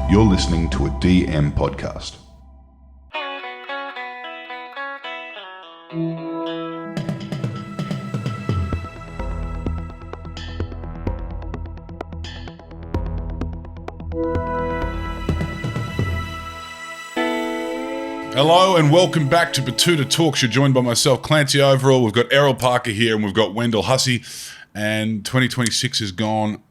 You're listening to a DM podcast. Hello and welcome back to Betoota Talks. You're joined by myself, Clancy Overall. We've got Errol Parker here and we've got Wendell Hussey. And 2026 is gone,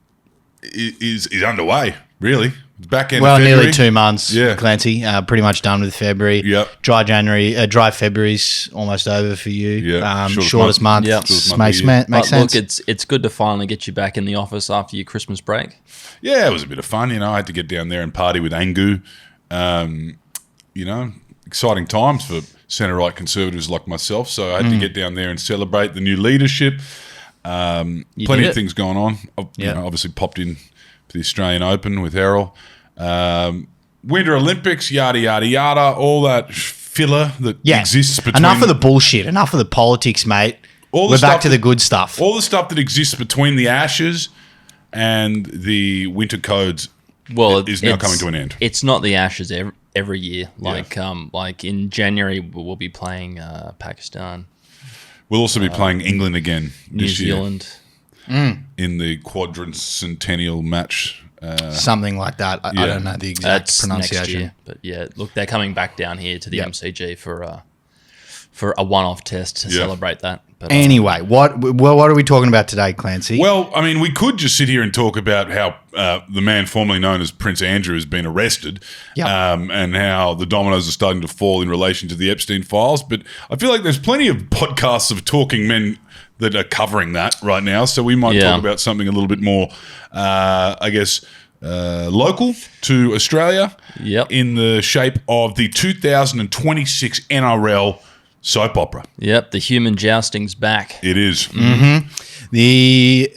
is underway, really. It's back end of February. Nearly 2 months, Clancy. Pretty much done with February. Yep. Dry February's almost over for you. Yep. Shortest month. Yep. Makes sense. Look, it's good to finally get you back in the office after your Christmas break. Yeah, it was a bit of fun. I had to get down there and party with Angu. Exciting times for centre-right conservatives like myself. So I had to get down there and celebrate the new leadership. Plenty of things going on. Obviously popped in for the Australian Open with Errol. Winter Olympics, yada, yada, yada. All that filler that exists between... Enough of the bullshit. Enough of the politics, mate. We're back to the good stuff. All the stuff that exists between the Ashes and the Winter Codes is now coming to an end. It's not the Ashes every year. Like in January, we'll be playing Pakistan. We'll also be playing England again this year. New Zealand. In the quadricentennial match. Something like that. I don't know the exact pronunciation. Next year. But yeah, look, they're coming back down here to the MCG for a one-off test to celebrate that. But anyway, what are we talking about today, Clancy? Well, I mean, we could just sit here and talk about how the man formerly known as Prince Andrew has been arrested and how the dominoes are starting to fall in relation to the Epstein files. But I feel like there's plenty of podcasts of talking men that are covering that right now. So we might talk about something a little bit more, local to Australia in the shape of the 2026 NRL soap opera. Yep, the human jousting's back. It is. Mm-hmm. The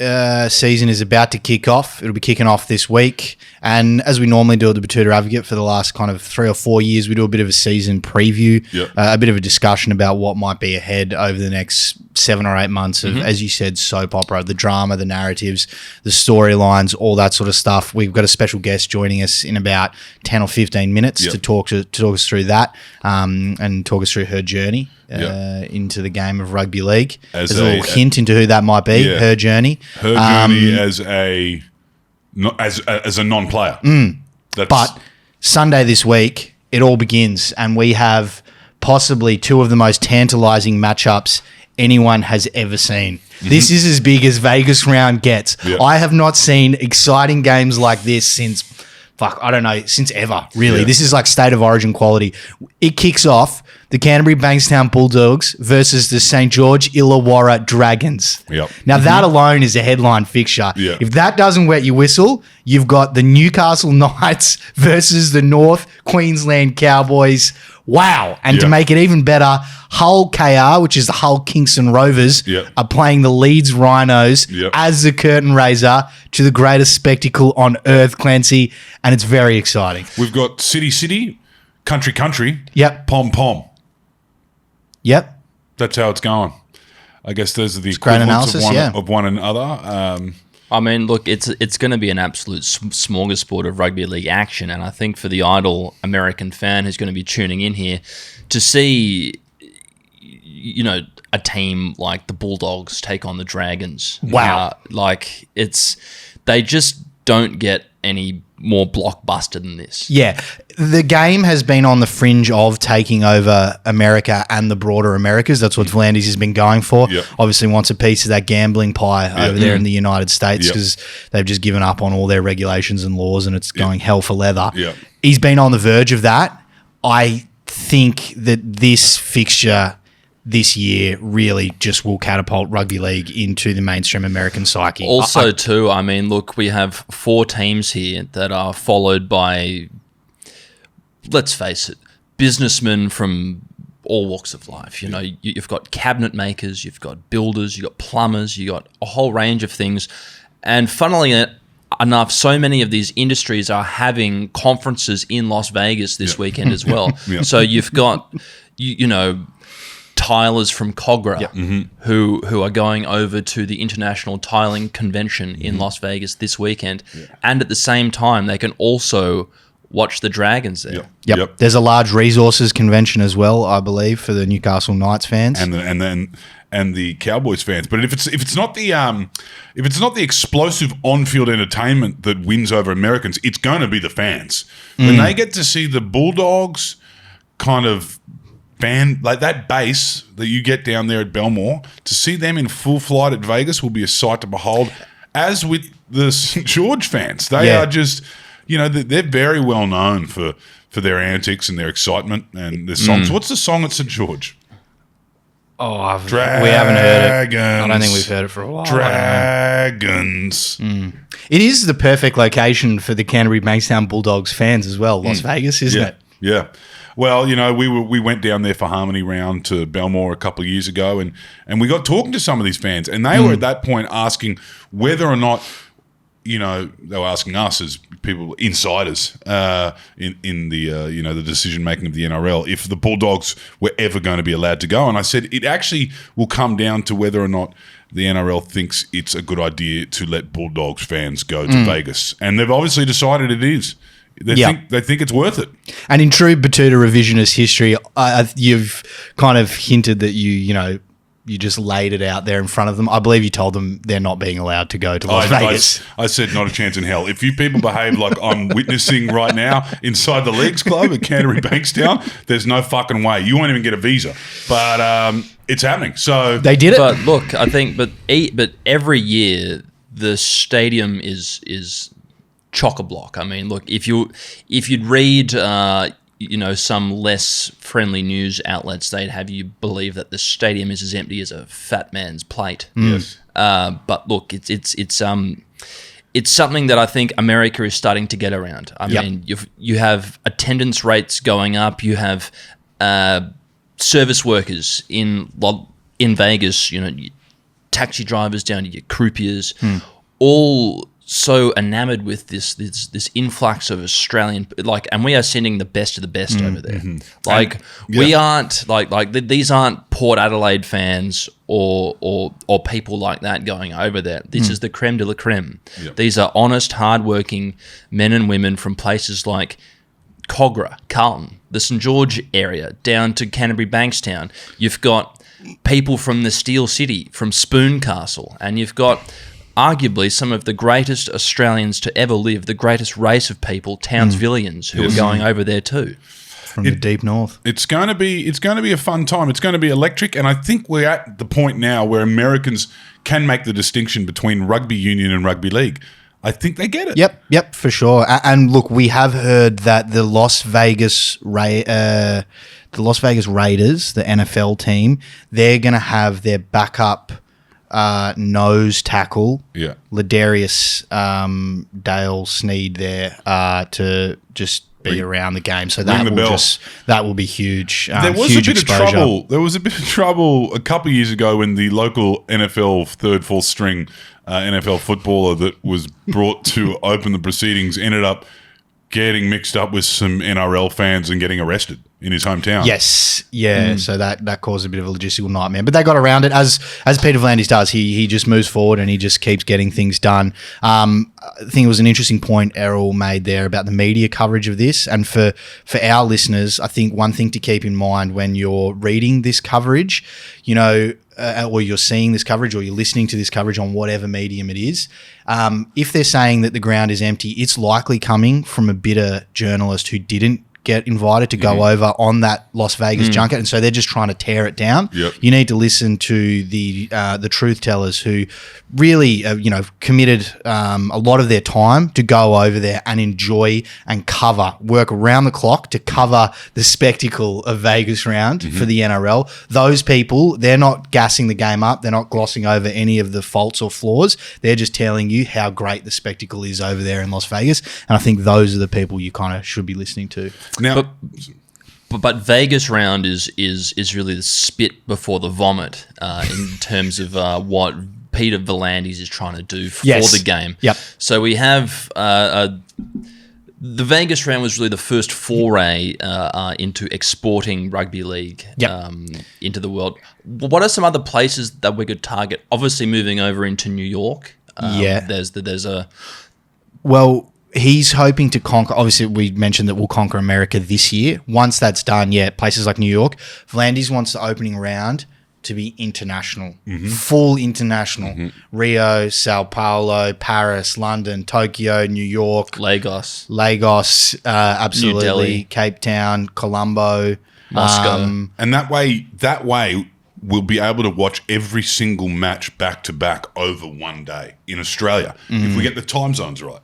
season is about to kick off. It'll be kicking off this week. And as we normally do at the Betoota Advocate for the last kind of 3 or 4 years, we do a bit of a season preview, a bit of a discussion about what might be ahead over the next 7 or 8 months of, as you said, soap opera, the drama, the narratives, the storylines, all that sort of stuff. We've got a special guest joining us in about 10 or 15 minutes to talk us through that and talk us through her journey into the game of rugby league. As a little hint into who that might be, her journey. Her journey as a non-player. But Sunday this week, it all begins, and we have possibly 2 of the most tantalising matchups anyone has ever seen. This is as big as Vegas round gets. I have not seen exciting games like this since ever, really. This is like state of origin quality. It kicks off the Canterbury Bankstown Bulldogs versus the St. George Illawarra Dragons. Now, that alone is a headline fixture. If that doesn't wet your whistle, you've got the Newcastle Knights versus the North Queensland Cowboys. Wow. And to make it even better, Hull KR, which is the Hull Kingston Rovers, are playing the Leeds Rhinos as the curtain raiser to the greatest spectacle on earth, Clancy, and it's very exciting. We've got City, Country, Pom. Yep. That's how it's going. I guess those are the great equivalents analysis, of one another. I mean, look, it's going to be an absolute smorgasbord of rugby league action, and I think for the idle American fan who's going to be tuning in here to see, a team like the Bulldogs take on the Dragons. Wow. They just don't get any more blockbuster than this. Yeah. The game has been on the fringe of taking over America and the broader Americas. That's what V'landys has been going for. Obviously wants a piece of that gambling pie over there in the United States because they've just given up on all their regulations and laws and it's going hell for leather. He's been on the verge of that. I think that this fixture this year really just will catapult rugby league into the mainstream American psyche. Also, too, I mean, look, we have 4 teams here that are followed by, let's face it, businessmen from all walks of life. You've got cabinet makers, you've got builders, you've got plumbers, you've got a whole range of things. And funnily enough, so many of these industries are having conferences in Las Vegas this weekend as well. So you've got, tilers from Cogra who are going over to the International Tiling Convention in Las Vegas this weekend. And at the same time, they can also watch the Dragons there. Yep. There's a large resources convention as well, I believe, for the Newcastle Knights fans and the Cowboys fans. But if it's not the explosive on-field entertainment that wins over Americans, it's going to be the fans. When they get to see the Bulldogs kind of band, like that base that you get down there at Belmore, to see them in full flight at Vegas will be a sight to behold. As with the St. George fans, they are just, they're very well known for their antics and their excitement and their songs. What's the song at St. George? Oh, we haven't heard it. I don't think we've heard it for a while. Dragons. It is the perfect location for the Canterbury Bankstown Bulldogs fans as well, Las Vegas, isn't it? Yeah. Well, we went down there for Harmony Round to Belmore a couple of years ago, and we got talking to some of these fans, and they were at that point asking whether or not, they were asking us as people, insiders in the the decision making of the NRL, if the Bulldogs were ever going to be allowed to go. And I said it actually will come down to whether or not the NRL thinks it's a good idea to let Bulldogs fans go to Vegas, and they've obviously decided it is. They think it's worth it. And in true Betoota revisionist history, you've kind of hinted that you just laid it out there in front of them. I believe you told them they're not being allowed to go to Las Vegas. I said not a chance in hell. If you people behave like I'm witnessing right now inside the Leagues Club at Canterbury Bankstown, there's no fucking way. You won't even get a visa. But it's happening. So they did it. But look, I think, but every year the stadium is chock-a-block. I mean, look, if you'd read, some less friendly news outlets, they'd have you believe that the stadium is as empty as a fat man's plate. Yes. But look, it's something that I think America is starting to get around. I mean, you have attendance rates going up. You have service workers in Vegas. Taxi drivers down to your croupiers, all so enamored with this influx of Australian, and we are sending the best of the best over there. We aren't these aren't Port Adelaide fans or people like that going over there. This is the creme de la creme. Yep. These are honest, hardworking men and women from places like Cogra, Carlton, the St. George area, down to Canterbury Bankstown. You've got people from the Steel City, from Spoon Castle, and you've got arguably some of the greatest Australians to ever live, the greatest race of people, Townsvillians, who are going over there too. From the deep north. It's going to be a fun time. It's going to be electric, and I think we're at the point now where Americans can make the distinction between rugby union and rugby league. I think they get it. Yep, for sure. And look, we have heard that the Las Vegas Raiders, the NFL team, they're going to have their backup nose tackle, Ladarius Dale Sneed there to just be around the game. So that will be huge. There was huge a bit exposure. of trouble. There was a bit of trouble a couple of years ago when the local NFL third, fourth string NFL footballer that was brought to open the proceedings ended up getting mixed up with some NRL fans and getting arrested in his hometown. Yes, yeah. So that caused a bit of a logistical nightmare, but they got around it as Peter V'landys does. He just moves forward and he just keeps getting things done. I think it was an interesting point Errol made there about the media coverage of this, and for our listeners, I think one thing to keep in mind when you're reading this coverage, or you're seeing this coverage or you're listening to this coverage on whatever medium it is, if they're saying that the ground is empty, it's likely coming from a bitter journalist who didn't get invited to go over on that Las Vegas junket, and so they're just trying to tear it down. Yep. You need to listen to the truth tellers who really committed a lot of their time to go over there and enjoy and work around the clock to cover the spectacle of Vegas round for the NRL. Those people, they're not gassing the game up, they're not glossing over any of the faults or flaws, they're just telling you how great the spectacle is over there in Las Vegas, and I think those are the people you kind of should be listening to. Now, but Vegas round is really the spit before the vomit in terms of what Peter V'landys is trying to do for the game. Yep. So we have the Vegas round was really the first foray into exporting rugby league into the world. What are some other places that we could target? Obviously, moving over into New York. There's a well. he's hoping to conquer. Obviously, we mentioned that we'll conquer America this year. Once that's done, places like New York. V'landys wants the opening round to be international, full international. Rio, Sao Paulo, Paris, London, Tokyo, New York, Lagos, absolutely, New Delhi, Cape Town, Colombo, Moscow, and that way we'll be able to watch every single match back to back over one day in Australia if we get the time zones right.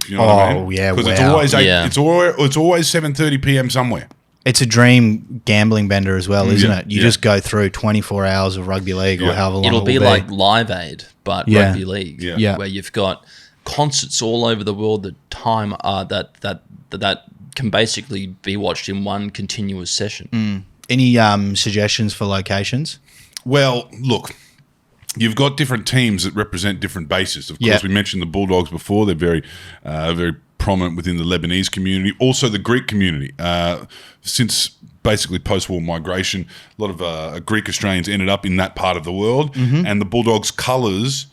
You know what I mean? Yeah, because wow. it's always 7:30 p.m. somewhere. It's a dream gambling bender as well, isn't it? You just go through 24 hours of rugby league or however long it'll be like Live Aid, but rugby league, where you've got concerts all over the world that that can basically be watched in one continuous session. Any suggestions for locations? Well, look, you've got different teams that represent different bases. Of course, we mentioned the Bulldogs before. They're very prominent within the Lebanese community, also the Greek community. Since basically post-war migration, a lot of Greek Australians ended up in that part of the world, and the Bulldogs' colours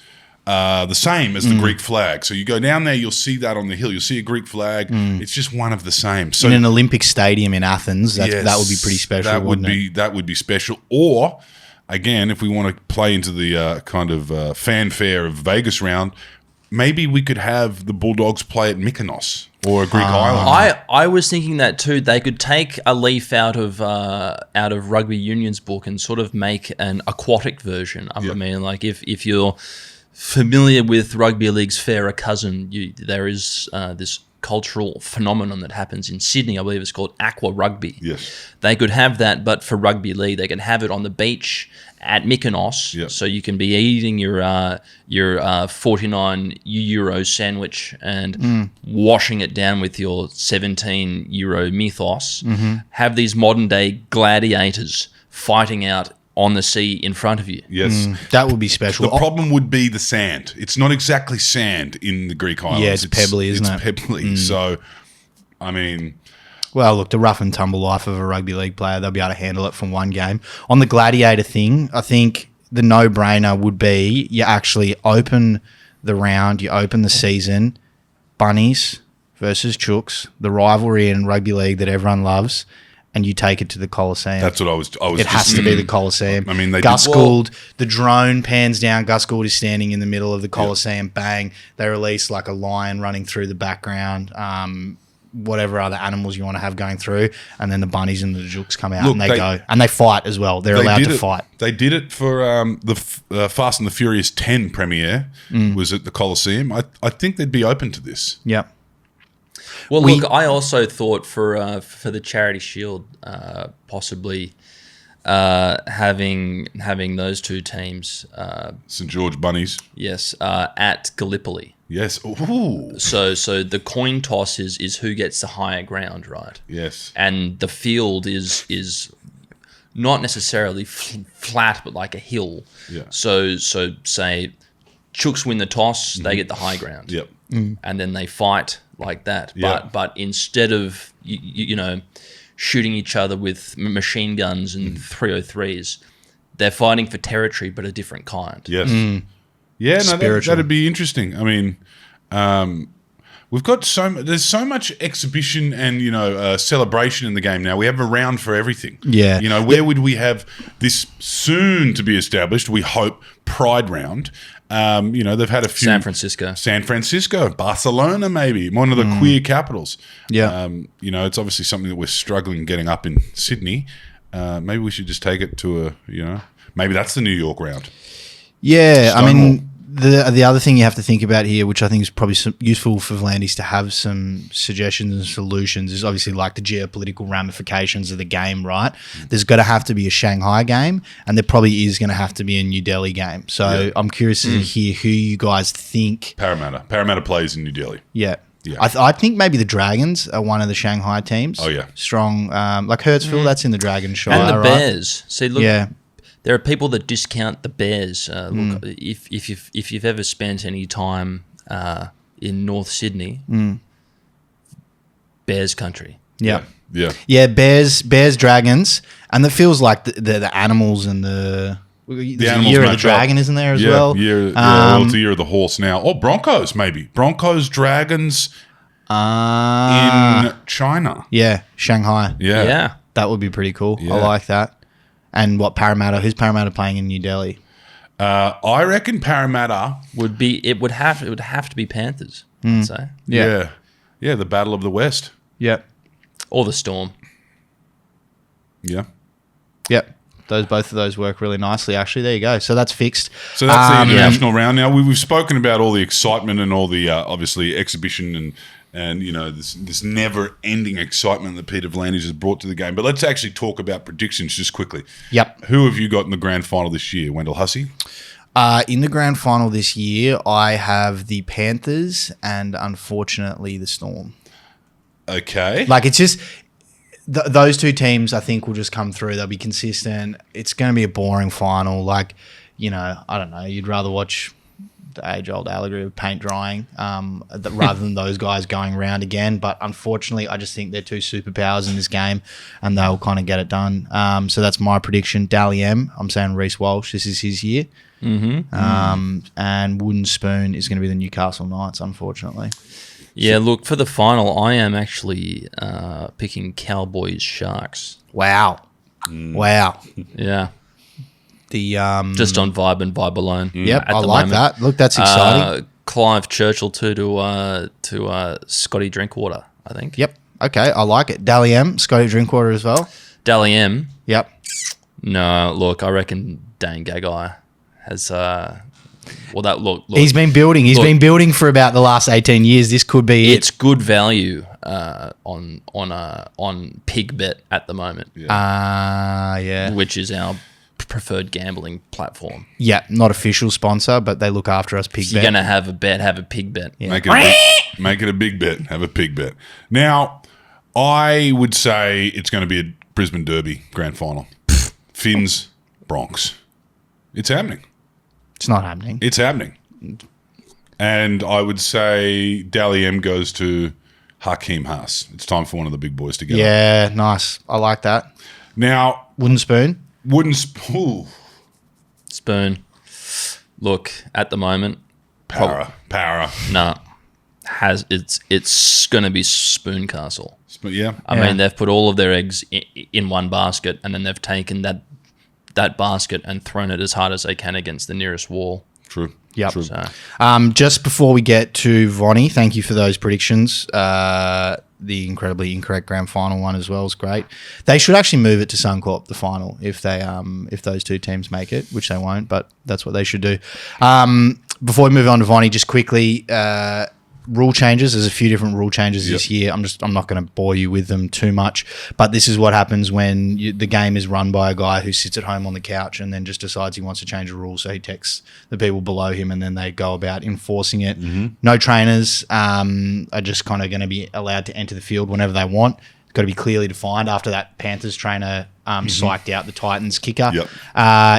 are the same as the Greek flag. So you go down there, you'll see that on the hill. You'll see a Greek flag. It's just one of the same. So in an Olympic stadium in Athens, that would be pretty special. That would be special. Or again, if we want to play into the kind of fanfare of Vegas round, maybe we could have the Bulldogs play at Mykonos or a Greek island. I was thinking that too. They could take a leaf out of Rugby Union's book and sort of make an aquatic version. I mean, like if you're familiar with rugby league's fairer cousin, there is this cultural phenomenon that happens in Sydney. I believe it's called aqua rugby. Yes, they could have that, but for rugby league, they can have it on the beach at Mykonos, so you can be eating your 49 euro sandwich and washing it down with your 17 euro mythos. Have these modern day gladiators fighting out on the sea in front of you. Yes, that would be special. The problem would be the sand. It's not exactly sand in the Greek islands. Yeah, it's pebbly, isn't it? It's pebbly. So, I mean. Well, look, the rough and tumble life of a rugby league player, they'll be able to handle it from one game. On the gladiator thing, I think the no-brainer would be you actually open the round, you open the season, bunnies versus chooks, the rivalry in rugby league that everyone loves, and you take it to the Coliseum. That's what I was it has to be the Coliseum. I mean, Gus Gould, the drone pans down. Gus Gould is standing in the middle of the Coliseum. Bang! They release like a lion running through the background. Whatever other animals you want to have going through, and then the bunnies and the jooks come out and they go and they fight as well. They're allowed to fight. They did it for the Fast and the Furious 10 premiere was at the Coliseum. I think they'd be open to this. Yep. Well, look, I also thought for the Charity Shield, possibly having those two teams, St George Bunnies, yes, at Gallipoli. Yes. Ooh. So the coin toss is who gets the higher ground, right? Yes. And the field is not necessarily flat, but like a hill. Yeah. So say Chooks win the toss, they get the high ground. Yep. And then they fight like that. Yep. But instead of you know shooting each other with machine guns and 303s, they're fighting for territory, but a different kind. Yes. Yeah, no, that'd be interesting. I mean, we've got there's so much exhibition and celebration in the game now. We have a round for everything. Yeah, where would we have this soon to be established? We hope Pride round. They've had a few. San Francisco, Barcelona, maybe one of the queer capitals. Yeah, it's obviously something that we're struggling getting up in Sydney. Maybe we should just take it to maybe that's the New York round. Yeah, Stonewall. I mean, the other thing you have to think about here, which I think is probably useful for V'landys to have some suggestions and solutions, is obviously like the geopolitical ramifications of the game, right? There's got to have to be a Shanghai game, and there probably is going to have to be a New Delhi game. So I'm curious to hear who you guys think. Parramatta plays in New Delhi. Yeah. I think maybe the Dragons are one of the Shanghai teams. Oh, yeah. Strong. Like Hurstville, that's in the Dragon Shire, and the right? Bears. See, look. Yeah. There are people that discount the Bears. Look, if you've ever spent any time in North Sydney, Bears country. Yeah. Bears, Dragons, and it feels like the animals and the animals year of the dragon isn't there as well. Year of the horse now. Or Broncos maybe. Broncos, Dragons. in China. Yeah, Shanghai. Yeah. That would be pretty cool. Yeah. I like that. And what Parramatta? Who's Parramatta playing in New Delhi? I reckon Parramatta it would have to be Panthers, I'd say. Yeah, the Battle of the West. Yep. Or the Storm. Yeah. Yep. Both of those work really nicely, actually. There you go. So that's fixed. So that's the international round. Now, we've spoken about all the excitement and all the, obviously, exhibition and this never-ending excitement that Peter V'landys has brought to the game. But let's actually talk about predictions just quickly. Yep. Who have you got in the grand final this year, Wendell Hussey? In the grand final this year, I have the Panthers and, unfortunately, the Storm. Okay. Like, it's just... those two teams, I think, will just come through. They'll be consistent. It's going to be a boring final. Like, I don't know. You'd rather watch the age-old allegory of paint drying rather than those guys going around again. But unfortunately, I just think they're two superpowers in this game, and they'll kind of get it done. So that's my prediction. Dally M, I'm saying Reece Walsh. This is his year. And Wooden Spoon is going to be the Newcastle Knights, unfortunately. Yeah, look, for the final, I am actually picking Cowboys Sharks. Wow. Wow. Yeah. The Just on vibe and vibe alone. Yep, at I the like moment. that. Look, that's exciting. Clive Churchill too to Scotty Drinkwater, I think. Yep. Okay, I like it. Dally M, Scotty Drinkwater as well. Dally M. Yep. No, look, I reckon Dane Gagai has look. He's been building. He's been building for about the last 18 years. This could be It's good value on Pig Bet at the moment. Yeah. Which is our preferred gambling platform. Yeah, not official sponsor, but they look after us. Pig If you're Bet. going to have a bet, have a Pig Bet. Yeah. Make it a big bet. Have a pig bet. Now, I would say it's going to be a Brisbane Derby grand final. Finns, Bronx. It's happening. It's not happening. It's happening. And I would say Dally M goes to Hakeem Haas. It's time for one of the big boys to get up. Yeah, nice. I like that. Now, Wooden Spoon. Spoon. Look, at the moment, Para. nah, it's going to be Spoon Castle. Yeah. I mean, they've put all of their eggs in one basket, and then they've taken that basket and thrown it as hard as they can against the nearest wall. True. Yep. True. So, Just before we get to Vonnie, thank you for those predictions. The incredibly incorrect grand final one as well is great. They should actually move it to Suncorp, the final, if those two teams make it, which they won't, but that's what they should do. Before we move on to Vonnie, just quickly, rule changes. There's a few different rule changes this year. I'm not going to bore you with them too much, but this is what happens when the game is run by a guy who sits at home on the couch and then just decides he wants to change a rule. So he texts the people below him and then they go about enforcing it. No trainers are just kind of going to be allowed to enter the field whenever they want. It's got to be clearly defined after that Panthers trainer psyched out the Titans kicker.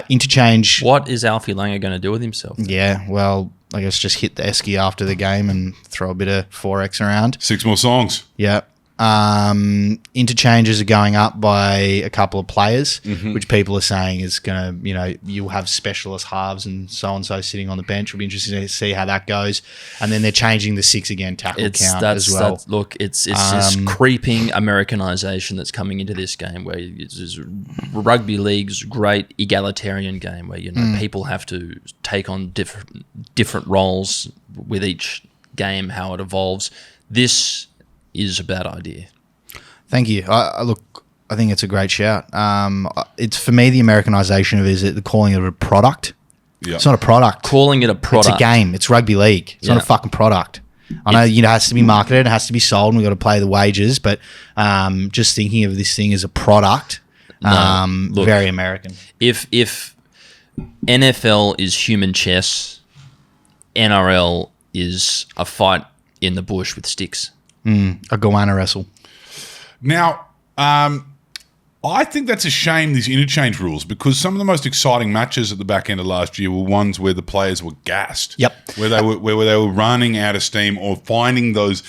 Interchange. what is Alfie Langer going to do with himself? Yeah, well, I guess just hit the esky after the game and throw a bit of 4X around. 6 more songs. Yeah. Interchanges are going up by a couple of players, which people are saying is going to, you'll have specialist halves and so sitting on the bench. It'll be interesting to see how that goes. And then they're changing the 6 again tackle count as well. Look, it's this creeping Americanization that's coming into this game where rugby league's great egalitarian game where, people have to take on different roles with each game, how it evolves. This is a bad idea. Thank you. Look, I think it's a great shout. It's for me, the Americanization of it is that calling it a product. Yeah. It's not a product. Calling it a product. It's a game. It's rugby league. It's not a fucking product. I know it has to be marketed, it has to be sold, and we've got to pay the wages, but just thinking of this thing as a product, look, very American. If NFL is human chess, NRL is a fight in the bush with sticks. A goanna wrestle. Now, I think that's a shame, these interchange rules, because some of the most exciting matches at the back end of last year were ones where the players were gassed. Yep. Where they were running out of steam or finding those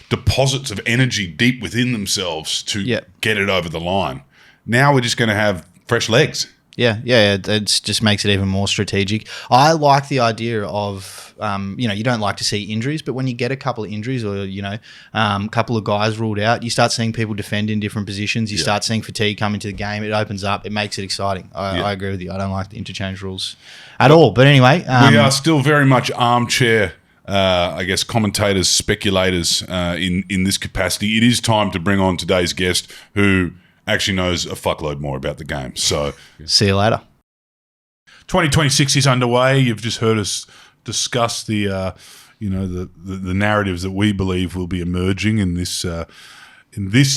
deposits of energy deep within themselves to get it over the line. Now we're just going to have fresh legs. It just makes it even more strategic. I like the idea of, you don't like to see injuries, but when you get a couple of injuries or, a couple of guys ruled out, you start seeing people defend in different positions. You start seeing fatigue come into the game. It opens up. It makes it exciting. I agree with you. I don't like the interchange rules at all. But anyway. We are still very much armchair, commentators, speculators in this capacity. It is time to bring on today's guest who actually knows a fuckload more about the game. So see you later. 2026 is underway. You've just heard us discuss the narratives that we believe will be emerging in this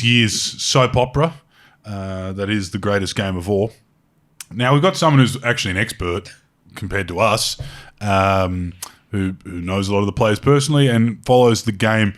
year's soap opera that is the greatest game of all. Now we've got someone who's actually an expert compared to us, who knows a lot of the players personally and follows the game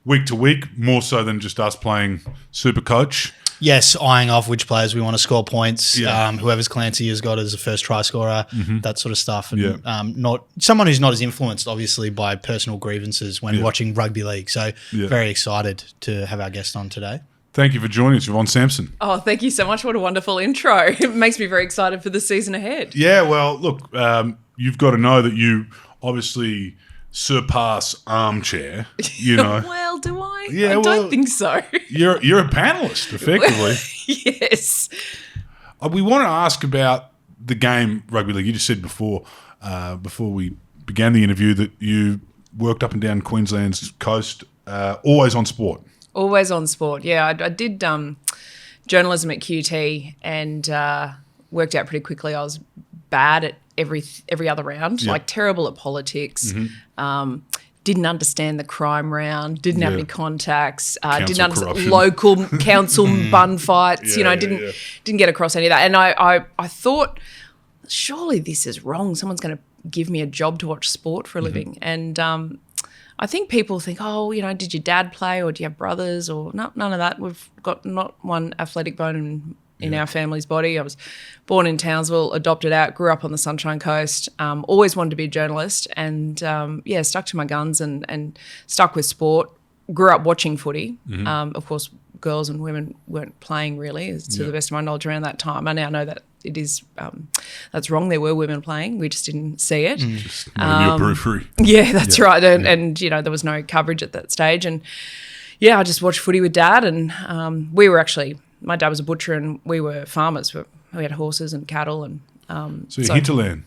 week to week, more so than just us playing Super Coach. Yes, eyeing off which players we want to score points. Whoever's Clancy has got as a first try scorer, that sort of stuff, and not someone who's not as influenced, obviously, by personal grievances when watching rugby league. So, very excited to have our guest on today. Thank you for joining us, Yvonne Sampson. Oh, thank you so much. What a wonderful intro. It makes me very excited for the season ahead. Yeah, well, look, you've got to know that you obviously surpass armchair, Well, do I? Yeah, I don't think so. You're a panelist, effectively. Yes. We want to ask about the game rugby league. You just said before we began the interview that you worked up and down Queensland's coast, always on sport. Always on sport. Yeah, I did journalism at QT and worked out pretty quickly I was bad at every other round, like terrible at politics, didn't understand the crime round, didn't have any contacts, didn't understand local council bun fights, didn't get across any of that. And I thought, surely this is wrong. Someone's going to give me a job to watch sport for a living. And I think people think, did your dad play or do you have brothers? Or no, none of that. We've got not one athletic bone in our family's body. I was born in Townsville, adopted out, grew up on the Sunshine Coast, always wanted to be a journalist and, stuck to my guns and stuck with sport. Grew up watching footy. Of course, girls and women weren't playing really, to the best of my knowledge around that time. I now know that it is that's wrong. There were women playing. We just didn't see it. Just your periphery. Yeah, that's right. And there was no coverage at that stage. And, I just watched footy with Dad and we were actually – my dad was a butcher and we were farmers. We had horses and cattle. And so hinterland.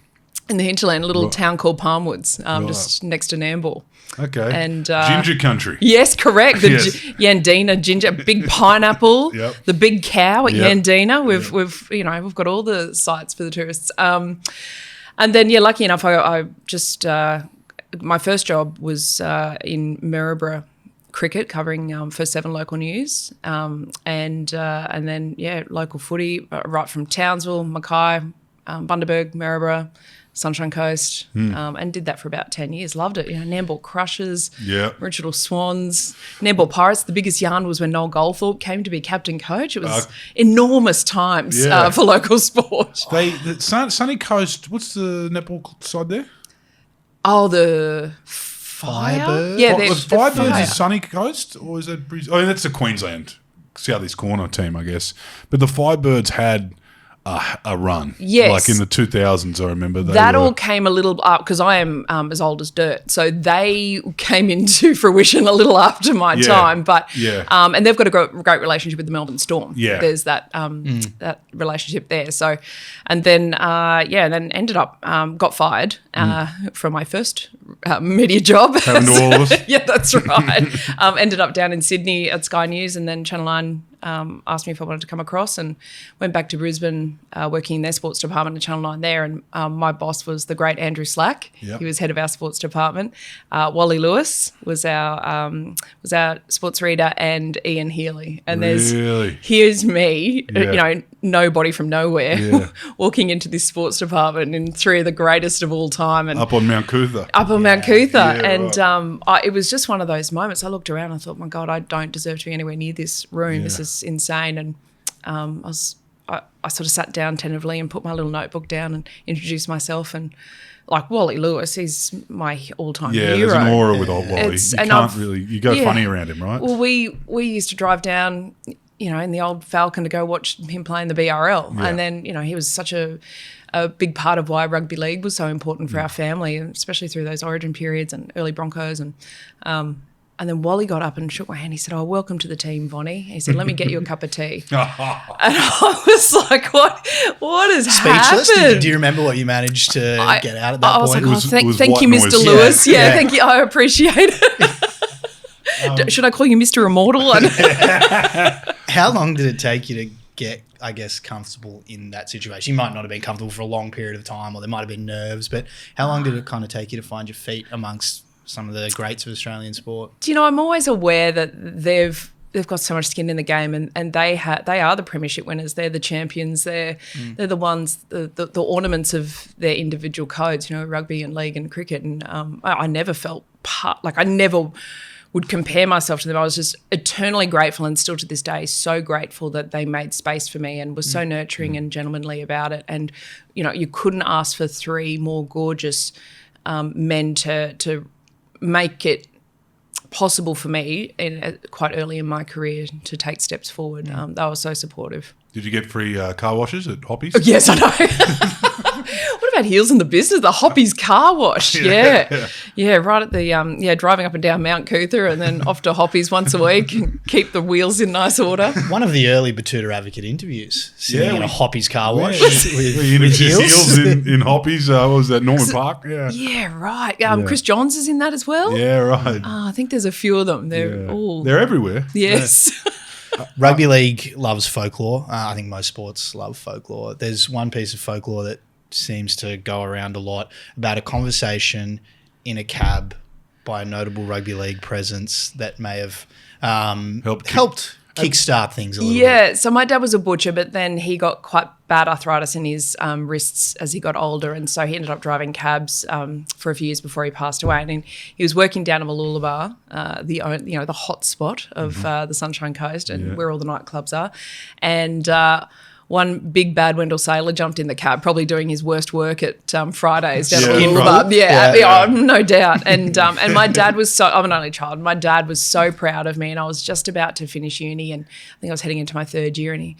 In the hinterland, a little town called Palmwoods, just next to Nambour. Okay. And ginger country. Yes, correct. The Yandina ginger, big pineapple, the big cow at Yandina. We've got all the sites for the tourists. And then lucky enough, I just my first job was in Maryborough cricket, covering First Seven local news, and then local footy right from Townsville, Mackay, Bundaberg, Maryborough, Sunshine Coast, and did that for about 10 years. Loved it. Nambour Crushers, Richard Swans, Nambour Pirates. The biggest yarn was when Noel Goldthorpe came to be captain coach. It was enormous times for local sport. The Sunny Coast, what's the netball side there? Oh, the Firebirds? Yeah, the Firebirds is Sunny Coast, or is that Brisbane? Oh, that's the Queensland Southeast Corner team, I guess. But the Firebirds had a run. Yes. Like in the 2000s, I remember. That all came a little up because I am as old as dirt. So they came into fruition a little after my time. But and they've got a great relationship with the Melbourne Storm. Yeah. There's that that relationship there. So and then then ended up got fired from my first media job. Happened to all of us. Yeah, that's right. Ended up down in Sydney at Sky News, and then Channel 9 asked me if I wanted to come across, and went back to Brisbane working in their sports department at Channel 9 there. And my boss was the great Andrew Slack. Yep. He was head of our sports department. Wally Lewis was our sports reader, and Ian Healy. And here's me, nobody from nowhere, walking into this sports department in three of the greatest of all time. And up on Mount Cootha. Mount Cootha. And it was just one of those moments. I looked around and I thought, my God, I don't deserve to be anywhere near this room. Yeah. This is insane. And I sort of sat down tentatively and put my little notebook down and introduced myself. And like Wally Lewis, he's my all-time hero. Yeah, there's an aura with old Wally. You go funny around him, right? Well, we used to drive down in the old Falcon to go watch him play in the BRL. Yeah. And then, he was such a big part of why rugby league was so important for our family, especially through those origin periods and early Broncos. And then Wally got up and shook my hand. He said, welcome to the team, Vonnie. He said, let me get you a cup of tea. And I was like, what has Speechless? happened? Do you remember what you managed to get out at that I was point? like, It was thank you, white Mr. noise. Lewis. Yeah. Thank you. I appreciate it. Should I call you Mr. Immortal? How long did it take you to get, I guess, comfortable in that situation? You might not have been comfortable for a long period of time, or there might have been nerves, but how long did it kind of take you to find your feet amongst some of the greats of Australian sport? I'm always aware that they've got so much skin in the game, and they are the premiership winners. They're the champions. They're the ones, the ornaments of their individual codes. Rugby and league and cricket. And I never felt I never would compare myself to them. I was just eternally grateful, and still to this day so grateful that they made space for me and was so nurturing and gentlemanly about it. And you couldn't ask for three more gorgeous men to make it possible for me quite early in my career to take steps forward. They were so supportive. Did you get free car washes at Hoppy's? Yes, I know. What about Heels in the Business? The Hoppy's car wash. Yeah, right at the driving up and down Mount Cootha and then off to Hoppy's once a week and keep the wheels in nice order. One of the early Betoota Advocate interviews, sitting in a Hoppy's car wash We with Heels. Heels in Hoppy's. What was that, Norman Park? Yeah. Yeah, right. Chris Johns is in that as well. Yeah, right. I think there's a few of them. They're all They're everywhere. yes. Rugby league loves folklore. I think most sports love folklore. There's one piece of folklore that seems to go around a lot about a conversation in a cab by a notable rugby league presence that may have helped kickstart things a little bit. Yeah, so my dad was a butcher, but then he got quite bad arthritis in his wrists as he got older, and so he ended up driving cabs for a few years before he passed away. And he was working down in Mooloolaba, the hot spot of the Sunshine Coast, and where all the nightclubs are. And one big bad Wendell sailor jumped in the cab, probably doing his worst work at Fridays down at Mooloolaba. Yeah, no doubt. And my dad was I'm an only child. My dad was so proud of me, and I was just about to finish uni, and I think I was heading into my third year, and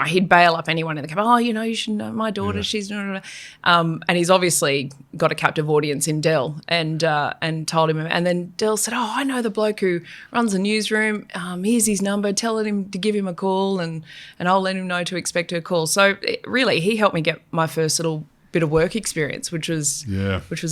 he'd bail up anyone in the cab. You should know my daughter. She's and he's obviously got a captive audience in Dell, and told him. And then Dell said, I know the bloke who runs the newsroom. Here's his number. Tell him to give him a call, and I'll let him know to expect her call. So really, he helped me get my first little bit of work experience, which was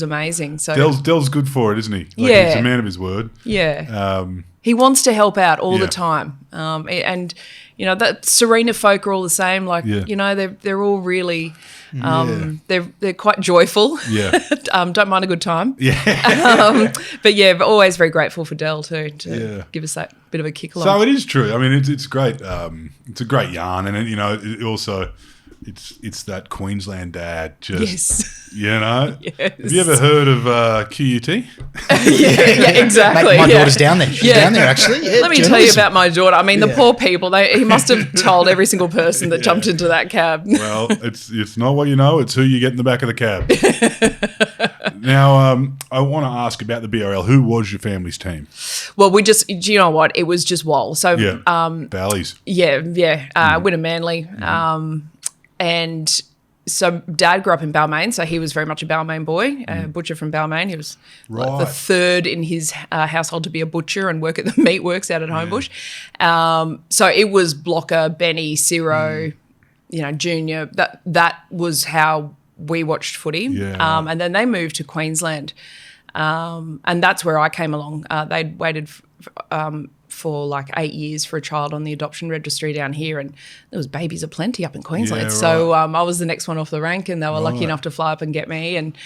amazing. So Dell's good for it, isn't he? He's a man of his word. Yeah. He wants to help out all the time. And that Serena folk are all the same. They're all really, they're quite joyful. Yeah. Don't mind a good time. Yeah. But always very grateful for Dell too to give us that bit of a kick along. So it is true. I mean, it's great. It's a great yarn, and it also. It's that Queensland dad. Yes. Have you ever heard of QUT? yeah, exactly. My daughter's down there. She's down there, actually. Yeah, Let me tell you about my daughter. I mean, the poor people, he must have told every single person that jumped into that cab. Well, it's not what you know, it's who you get in the back of the cab. Now, I want to ask about the BRL. Who was your family's team? Well, do you know what? It was just Wall. So, Valleys. Winner Manly. And so Dad grew up in Balmain, so he was very much a Balmain boy, a butcher from Balmain. He was the third in his household to be a butcher and work at the meatworks out at Homebush. So it was Blocker, Benny, Ciro, Junior. That was how we watched footy. Yeah. And then they moved to Queensland, and that's where I came along. They'd waited for like 8 years for a child on the adoption registry down here, and there was babies aplenty up in Queensland. Yeah, right. So I was the next one off the rank, and they were lucky enough to fly up and get me. And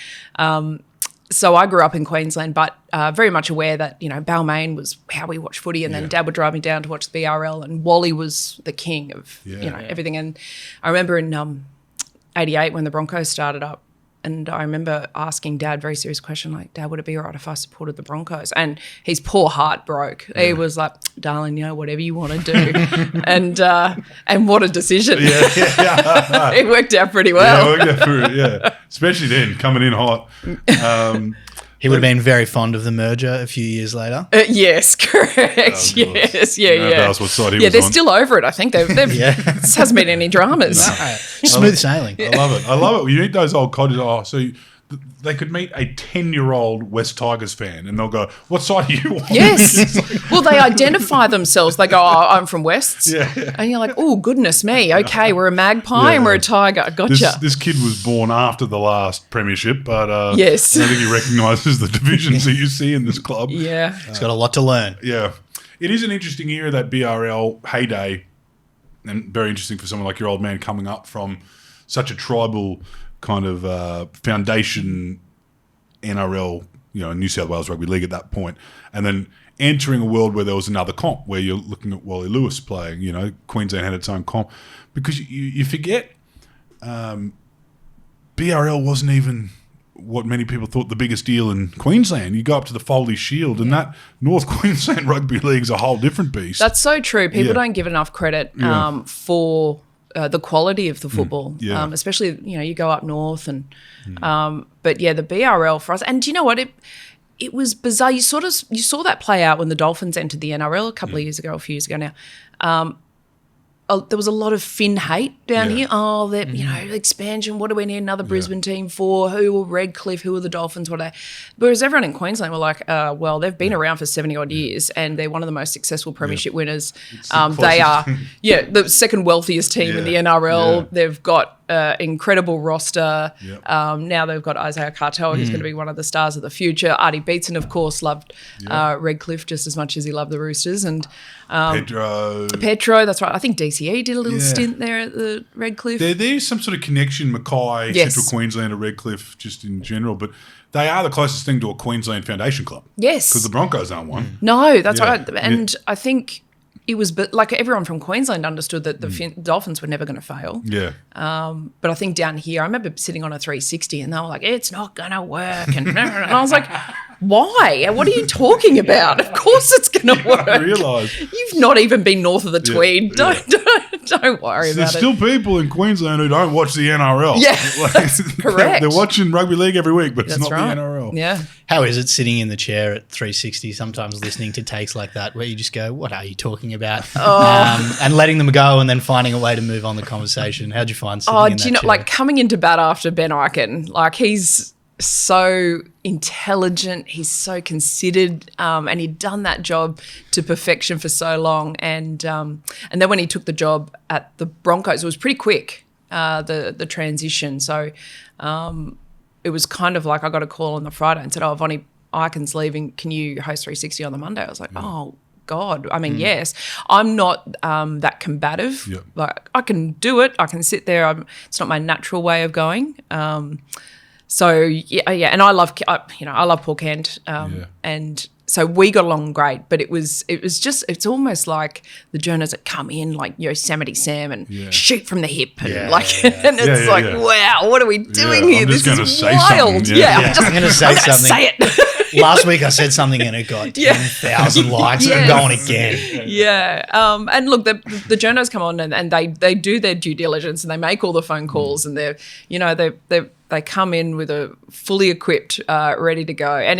so I grew up in Queensland, but very much aware that, Balmain was how we watched footy, and then Dad would drive me down to watch the BRL, and Wally was the king of, everything. And I remember in 88 when the Broncos started up, and I remember asking Dad a very serious question, like, Dad, would it be all right if I supported the Broncos? And his poor heart broke. Yeah. He was like, darling, whatever you want to do. and what a decision. Yeah. It worked out pretty well. Yeah, especially then, coming in hot. He would have been very fond of the merger a few years later. Yes, correct. Yes, That was what side he was they're on. still over it. I think they've this hasn't been any dramas. Smooth sailing. I love it. I love it. You meet those old codgers. Oh, so they could meet a 10-year-old West Tigers fan and they'll go, what side are you on? Yes. Well, they identify themselves. They go, oh, I'm from Wests. Yeah. And you're like, oh, goodness me. Okay, we're a magpie and we're a tiger. Gotcha. This kid was born after the last premiership, but Yes. I don't think he recognises the divisions that you see in this club. Yeah. He's got a lot to learn. Yeah. It is an interesting era, that BRL heyday, and very interesting for someone like your old man coming up from such a tribal kind of foundation NRL, New South Wales Rugby League at that point, and then entering a world where there was another comp, where you're looking at Wally Lewis playing, Queensland had its own comp, because you forget BRL wasn't even what many people thought the biggest deal in Queensland. You go up to the Foley Shield, and that North Queensland Rugby League is a whole different beast. That's so true. People don't give enough credit for the quality of the football, especially you go up north and but the BRL for us. And do you know what it was bizarre. You saw that play out when the Dolphins entered the NRL a few years ago now. There was a lot of Finn hate down here. Oh, that expansion. What do we need another Brisbane team for? Who were Redcliffe? Who were the Dolphins? What are they? Whereas everyone in Queensland were like, well, they've been around for 70 odd years, and they're one of the most successul premiership winners. They are, the second wealthiest team in the NRL. They've got incredible roster. Now they've got Isaiah Cartel, who's going to be one of the stars of the future. Artie Beetson, of course, loved Redcliffe just as much as he loved the Roosters, and Pedro, that's right. I think DCE did a little stint there at the Redcliffe. There's some sort of connection, Mackay, Central Queensland to Redcliffe, just in general, but they are the closest thing to a Queensland foundation club. Yes. Because the Broncos aren't one. No, that's right. And I think it was like everyone from Queensland understood that the Dolphins were never going to fail. Yeah. But I think down here, I remember sitting on a 360 and they were like, it's not going to work. And I was like, why? What are you talking about? Of course it's going to work. I realise. You've not even been north of the Tweed. Don't worry about it. There's still people in Queensland who don't watch the NRL. Yeah, that's correct. They're watching rugby league every week, but it's not the NRL. Yeah. How is it sitting in the chair at 360, sometimes listening to takes like that where you just go, what are you talking about? And letting them go and then finding a way to move on the conversation. How'd you find sitting in that chair? Like coming into bat after Ben Eichen, like he's so intelligent, he's so considered, and he'd done that job to perfection for so long. And then when he took the job at the Broncos, it was pretty quick, the transition. So it was kind of like I got a call on the Friday and said, Vonnie Eichen's leaving, can you host 360 on the Monday? I was like, oh, God. I mean, yes. I'm not that combative. Yep. Like I can do it. I can sit there. It's not my natural way of going. So and I love Paul Kent, and so we got along great. But it's almost like the journos that come in like Yosemite Sam and shoot from the hip and and it's wow, what are we doing here? This is wild. I'm going to say something. Say it. Last week I said something and it got 10,000 likes and I'm going again. Yeah. And look, the journos come on and they do their due diligence and they make all the phone calls and they come in with a fully equipped, ready to go. And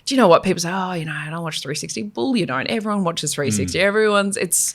do you know what? People say, I don't watch 360. Bull, you don't. Everyone watches 360. Everyone's, it's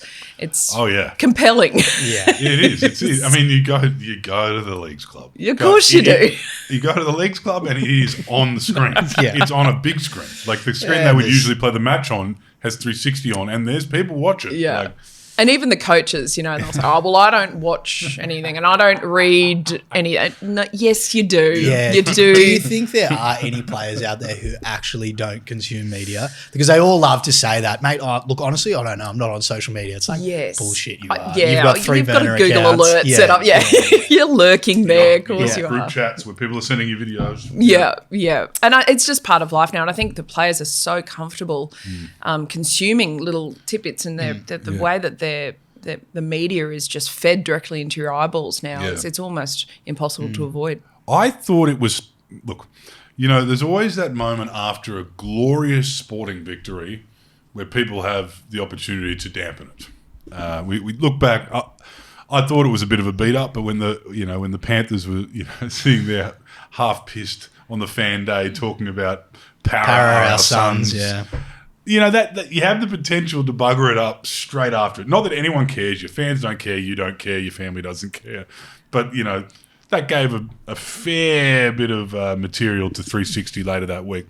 compelling. Yeah. It is. I mean, you go to the Leagues Club. Of course you do. You go to the Leagues Club and it is on the screen. It's on a big screen. Like the screen they would usually play the match on has 360 on and there's people watching. Yeah. And even the coaches, they'll say, I don't watch anything and I don't read any. No, yes, you do. Yeah. You do. Do you think there are any players out there who actually don't consume media? Because they all love to say that. Mate, look, honestly, I don't know. I'm not on social media. It's like bullshit you are. Yeah. You've got 3 You've got burner a Google accounts. alert set up. Yeah. You're lurking there. Of course you are. Group chats where people are sending you videos. Yeah. And it's just part of life now. And I think the players are so comfortable consuming little tidbits and the way that the media is just fed directly into your eyeballs now. Yeah. It's almost impossible to avoid. I thought it was, look, there's always that moment after a glorious sporting victory where people have the opportunity to dampen it. We look back, I thought it was a bit of a beat up, but when the Panthers were sitting there half pissed on the fan day talking about power Our sons, yeah. You know, that you have the potential to bugger it up straight after it. Not that anyone cares. Your fans don't care. You don't care. Your family doesn't care. But, you know, that gave a fair bit of material to 360 later that week.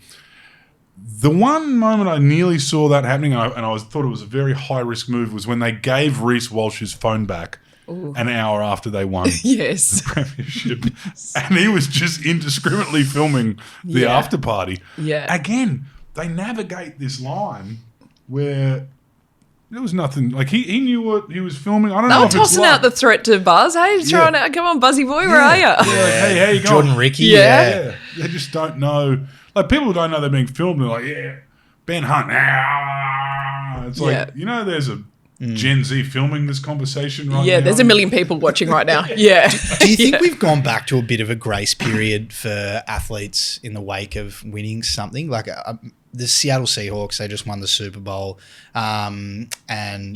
The one moment I nearly saw that happening, and I thought it was a very high-risk move, was when they gave Reece Walsh's phone back an hour after they won Yes. the premiership. And he was just indiscriminately filming the after party. Yeah. Again, they navigate this line where there was nothing. Like, he knew what he was filming. I don't They know were if it's tossing out the threat to Buzz. Hey, trying to come on, Buzzy boy, where are you? Yeah, like, hey, how you going? Jordan Ricky, Yeah. They just don't know. Like, people don't know they're being filmed. They're like, yeah, Ben Hunt. It's like, you know, there's a Gen Z filming this conversation right now. Yeah, there's a million people watching right now. Yeah. Do you think we've gone back to a bit of a grace period for athletes in the wake of winning something? Like the Seattle Seahawks, they just won the Super Bowl, and,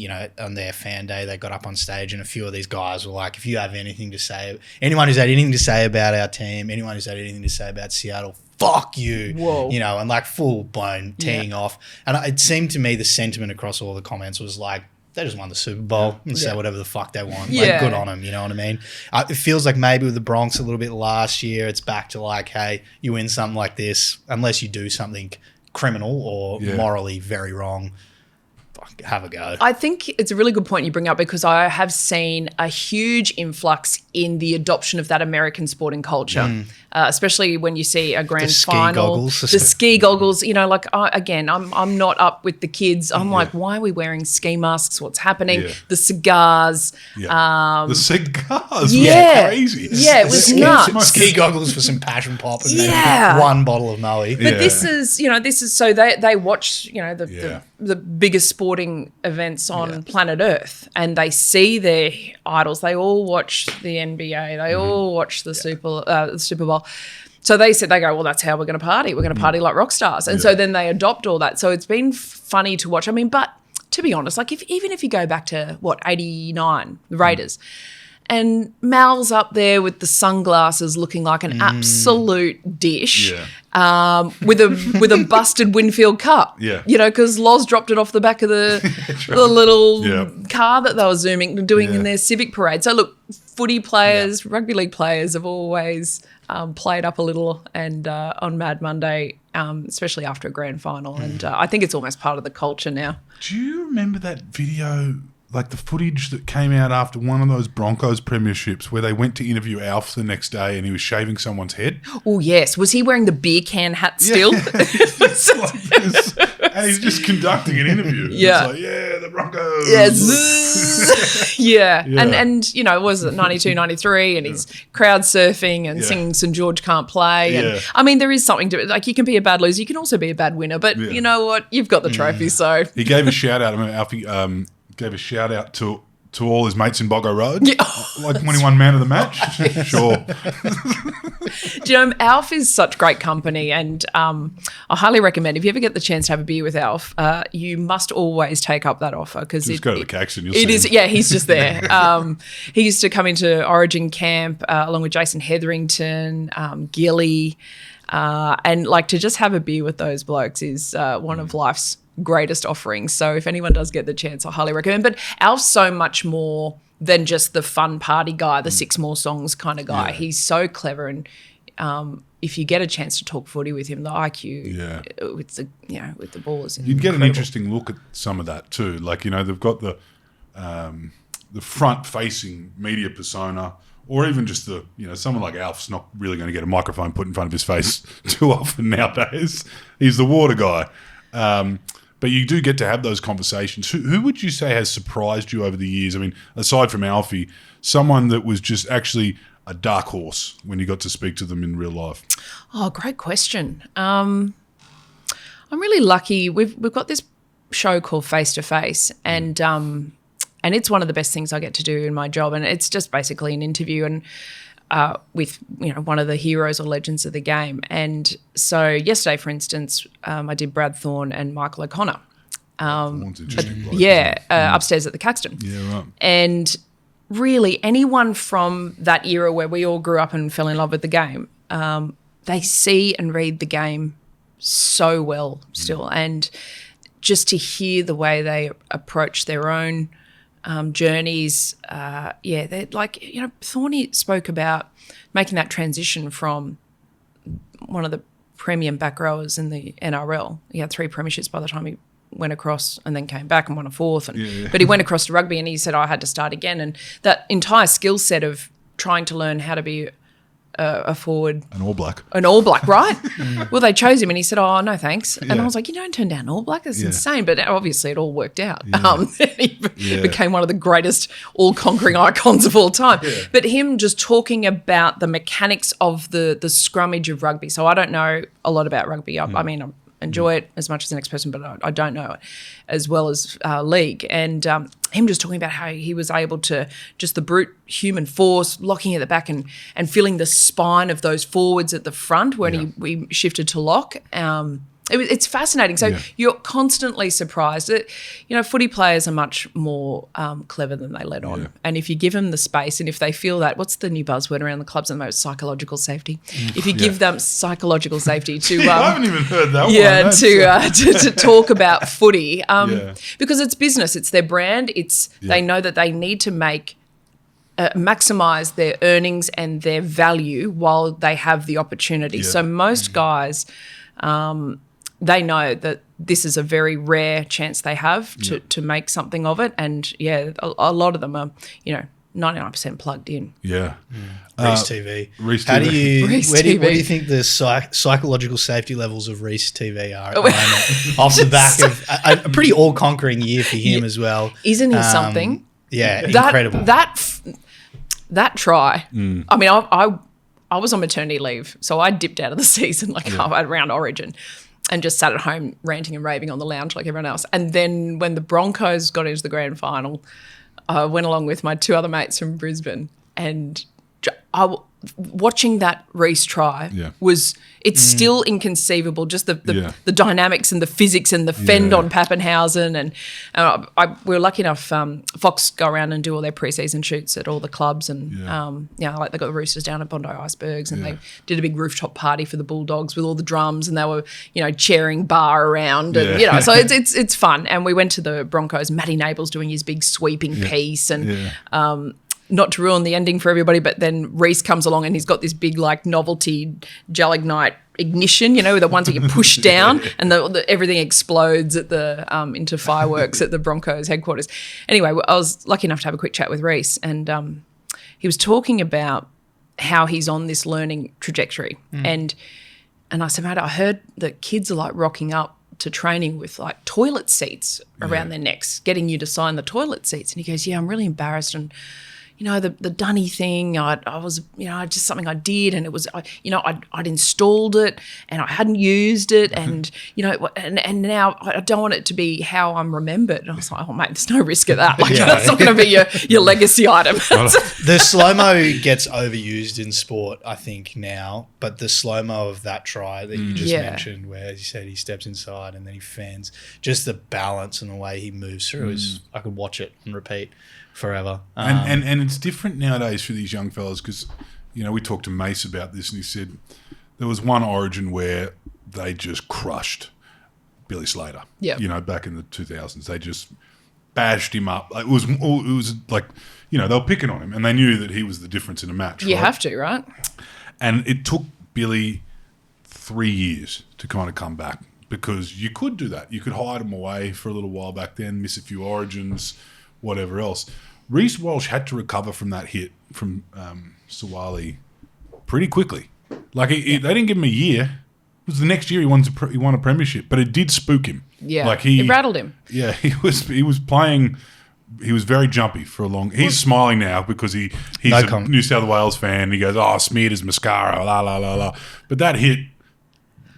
you know, on their fan day, they got up on stage and a few of these guys were like, if you have anything to say, anyone who's had anything to say about our team, anyone who's had anything to say about Seattle, fuck you. Whoa. You know, and like full blown teeing off. And it seemed to me the sentiment across all the comments was like, they just won the Super Bowl and say whatever the fuck they want. Yeah. Like, good on them, you know what I mean? It feels like maybe with the Bronx a little bit last year, it's back to like, hey, you win something like this, unless you do something criminal or morally very wrong, fuck, have a go. I think it's a really good point you bring up, because I have seen a huge influx in the adoption of that American sporting culture, especially when you see a grand final. The ski goggles, you know, like, again, I'm not up with the kids. I'm like, why are we wearing ski masks? What's happening? Yeah. The cigars. The cigars Yeah. were crazy. Yeah, it was nuts. Ski goggles for some passion pop and maybe Yeah. one bottle of Moe. But this is, you know, so they watch, you know, the biggest sporting events on planet Earth, and they see their idols. They all watch the NBA. They all watch the Super Bowl. So they go, well, that's how we're going to party. We're going to party like rock stars. And so then they adopt all that. So it's been funny to watch. I mean, but to be honest, like even if you go back to 89, the Raiders, and Mal's up there with the sunglasses looking like an absolute dish, with a busted Winfield Cup. Yeah. You know, because Loz dropped it off the back of the little car that they were doing in their civic parade. So look, footy players, rugby league players have always played up a little, and on Mad Monday, especially after a grand final. And I think it's almost part of the culture now. Do you remember that video, like the footage that came out after one of those Broncos premierships where they went to interview Alf the next day and he was shaving someone's head? Oh, yes. Was he wearing the beer can hat still? It's like this, and he's just conducting an interview. Yeah. It's like, the Broncos. Yeah. And you know, was it 92, 93, and he's crowd surfing and singing St. George Can't Play. And I mean, there is something to it. Like, you can be a bad loser. You can also be a bad winner. But you know what? You've got the trophy, so. He gave a shout out. I remember Alfie gave a shout out to all his mates in Boggo Road. Yeah. Like when he won man of the match. Sure. Do you know, Alf is such great company, and I highly recommend, if you ever get the chance to have a beer with Alf, you must always take up that offer, because Just go to the Caxton, you'll it see is. him. Yeah, he's just there. He used to come into Origin camp along with Jason Hetherington, Gilly, and like, to just have a beer with those blokes is one of life's greatest offerings. So if anyone does get the chance, I highly recommend. But Alf's so much more than just the fun party guy, the six more songs kind of guy. He's so clever, and if you get a chance to talk footy with him, the IQ with the ball is You'd get an interesting look at some of that too. Like, you know, they've got the front-facing media persona, or even just the, you know, someone like Alf's not really going to get a microphone put in front of his face too often nowadays. He's the water guy. But you do get to have those conversations. Who would you say has surprised you over the years? I mean, aside from Alfie, someone that was just actually a dark horse when you got to speak to them in real life? Oh, great question. I'm really lucky. We've got this show called Face to Face, and it's one of the best things I get to do in my job. And it's just basically an interview and with, you know, one of the heroes or legends of the game. And so yesterday, for instance, I did Brad Thorne and Michael O'Connor. Thorne's interesting bloke, upstairs at the Caxton. Yeah, right. And really, anyone from that era where we all grew up and fell in love with the game, they see and read the game so well still. And just to hear the way they approach their own journeys, they're like, Thorny spoke about making that transition from one of the premium back rowers in the NRL. He had 3 premierships by the time he went across and then came back and won a 4th. But he went across to rugby and he said, I had to start again. And that entire skill set of trying to learn how to be a forward. An All Black. An All Black, right? Well, they chose him and he said, oh, no, thanks. And I was like, you don't turn down All Black? That's insane. But obviously it all worked out. He became one of the greatest all-conquering icons of all time. Yeah. But him just talking about the mechanics of the scrummage of rugby. So I don't know a lot about rugby. I mean, I enjoy it as much as the next person, but I don't know it as well as league. And him just talking about how he was able to just the brute human force, locking at the back and feeling the spine of those forwards at the front when we shifted to lock. It's fascinating. So you're constantly surprised that, footy players are much more clever than they let on. And if you give them the space and if they feel that, what's the new buzzword around the clubs at the moment? Psychological safety. If you give them psychological safety to... I haven't even heard that one. To talk about footy because it's business. It's their brand. They know that they need to maximise their earnings and their value while they have the opportunity. So most guys... they know that this is a very rare chance they have to make something of it. And, a lot of them are, 99% plugged in. Yeah. Reese TV. Reese How TV. Where do you think the psychological safety levels of Reese TV are at the moment? Off the back of a pretty all-conquering year for him as well. Isn't he something? Yeah, incredible. That try. I mean, I was on maternity leave, so I dipped out of the season around Origin and just sat at home ranting and raving on the lounge like everyone else. And then when the Broncos got into the grand final, I went along with my 2 other mates from Brisbane and watching that Reece try it's still inconceivable, just the dynamics and the physics and the fend on Pappenhausen. And we were lucky enough, Fox go around and do all their pre-season shoots at all the clubs and, like they got the Roosters down at Bondi Icebergs and they did a big rooftop party for the Bulldogs with all the drums and they were, cheering bar around and, so it's fun. And we went to the Broncos, Matty Nable's doing his big sweeping piece and, not to ruin the ending for everybody, but then Reece comes along and he's got this big novelty gelignite ignition, the ones that you push down and everything explodes at the into fireworks at the Broncos headquarters. Anyway, I was lucky enough to have a quick chat with Reece and he was talking about how he's on this learning trajectory. And I said, mate, I heard that kids are rocking up to training with toilet seats around their necks, getting you to sign the toilet seats. And he goes, I'm really embarrassed and the dunny thing, I was, just something I did and it was, I'd installed it and I hadn't used it and, and now I don't want it to be how I'm remembered. And I was like, oh, mate, there's no risk of that. That's not going to be your legacy item. The slow-mo gets overused in sport, I think, now, but the slow-mo of that try that you just mentioned where, as you said, he steps inside and then he fends, just the balance and the way he moves through is, I could watch it and repeat forever. And it's different nowadays for these young fellas because, we talked to Mace about this and he said there was one Origin where they just crushed Billy Slater. Yeah. Back in the 2000s. They just bashed him up. It was like, they were picking on him and they knew that he was the difference in a match. You have to, right? And it took Billy 3 years to kind of come back because you could do that. You could hide him away for a little while back then, miss a few Origins, whatever else. Reece Walsh had to recover from that hit from Sawali pretty quickly. They didn't give him a year. It was the next year he won a premiership, but it did spook him. Yeah, it rattled him. Yeah, he was playing. He was very jumpy for a long. He's smiling now because he's a New South Wales fan. He goes, smeared his mascara, la la la la. But that hit,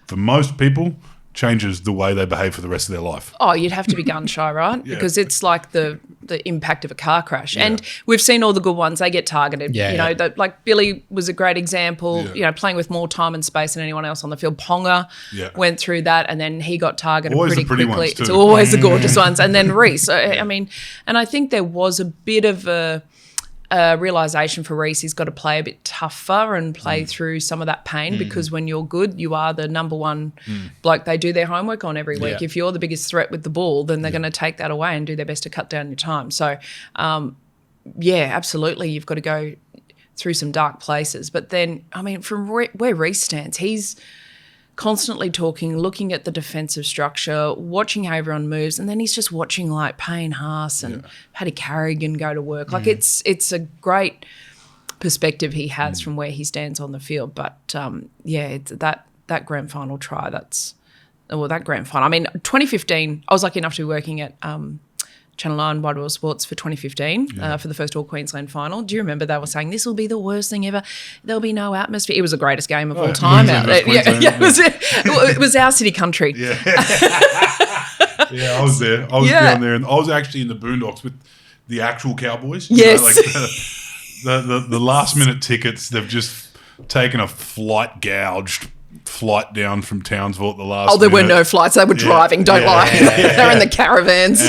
for most people, changes the way they behave for the rest of their life. Oh, you'd have to be gun shy, right? Because it's like the impact of a car crash. Yeah. And we've seen all the good ones. They get targeted. Yeah, like Billy was a great example, playing with more time and space than anyone else on the field. Ponga went through that and then he got targeted pretty quickly. It's always the gorgeous ones. And then Reece. I mean, and I think there was a bit of a a realisation for Reece. He's got to play a bit tougher and play through some of that pain because when you're good, you are the number one bloke they do their homework on every week. Yeah. If you're the biggest threat with the ball, then they're going to take that away and do their best to cut down your time. So, absolutely, you've got to go through some dark places. But then, I mean, from where Reece stands, he's constantly talking, looking at the defensive structure, watching how everyone moves, and then he's just watching like Payne Haas and Paddy Carrigan go to work. Like it's a great perspective he has from where he stands on the field. But it's that grand final try. That grand final. I mean, 2015. I was lucky enough to be working at Channel 9 Wide World Sports for 2015 for the first All Queensland final. Do you remember they were saying this will be the worst thing ever? There'll be no atmosphere. It was the greatest game of all time out there. It was our city country. Yeah, I was there. I was down there, and I was actually in the boondocks with the actual Cowboys. Yes, the last minute tickets. They've just taken a gouged flight down from Townsville at the last. There were no flights. They were driving. Don't lie. They're in the caravans.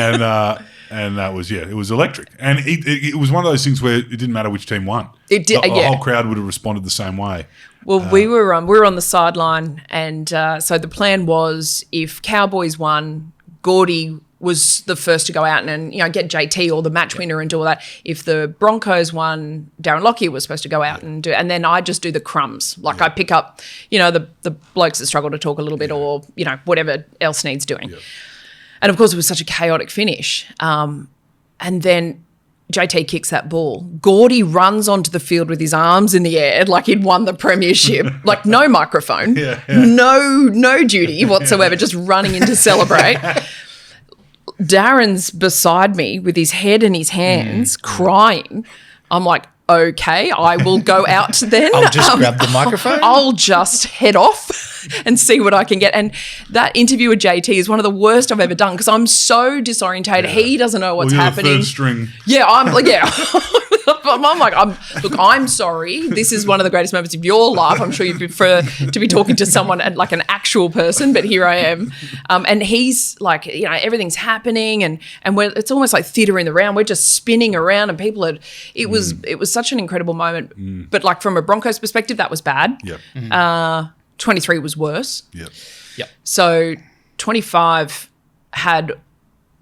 And that was it was electric, and it was one of those things where it didn't matter which team won. It did. The whole crowd would have responded the same way. Well, we were on the sideline, and so the plan was if Cowboys won, Gordy was the first to go out and get JT or the match winner and do all that. If the Broncos won, Darren Lockyer was supposed to go out and do, and then I just do the crumbs. Like I pick up, the blokes that struggle to talk a little bit or whatever else needs doing. Yeah. And of course, it was such a chaotic finish. And then JT kicks that ball. Gordy runs onto the field with his arms in the air like he'd won the premiership, like no microphone, no duty whatsoever, just running in to celebrate. Darren's beside me with his head in his hands, crying. I'm like, okay, I will go out then. I'll just grab the microphone. I'll just head off and see what I can get. And that interview with JT is one of the worst I've ever done because I'm so disorientated. Yeah. He doesn't know what's happening. Third string. Yeah, I'm like, I'm like, I'm sorry. This is one of the greatest moments of your life. I'm sure you prefer to be talking to someone like an actual person, but here I am. And he's like, everything's happening, and it's almost like theatre in the round. We're just spinning around, and people had. It was such an incredible moment. But like from a Broncos perspective, that was bad. Yep. 23 was worse. Yep. So 25 had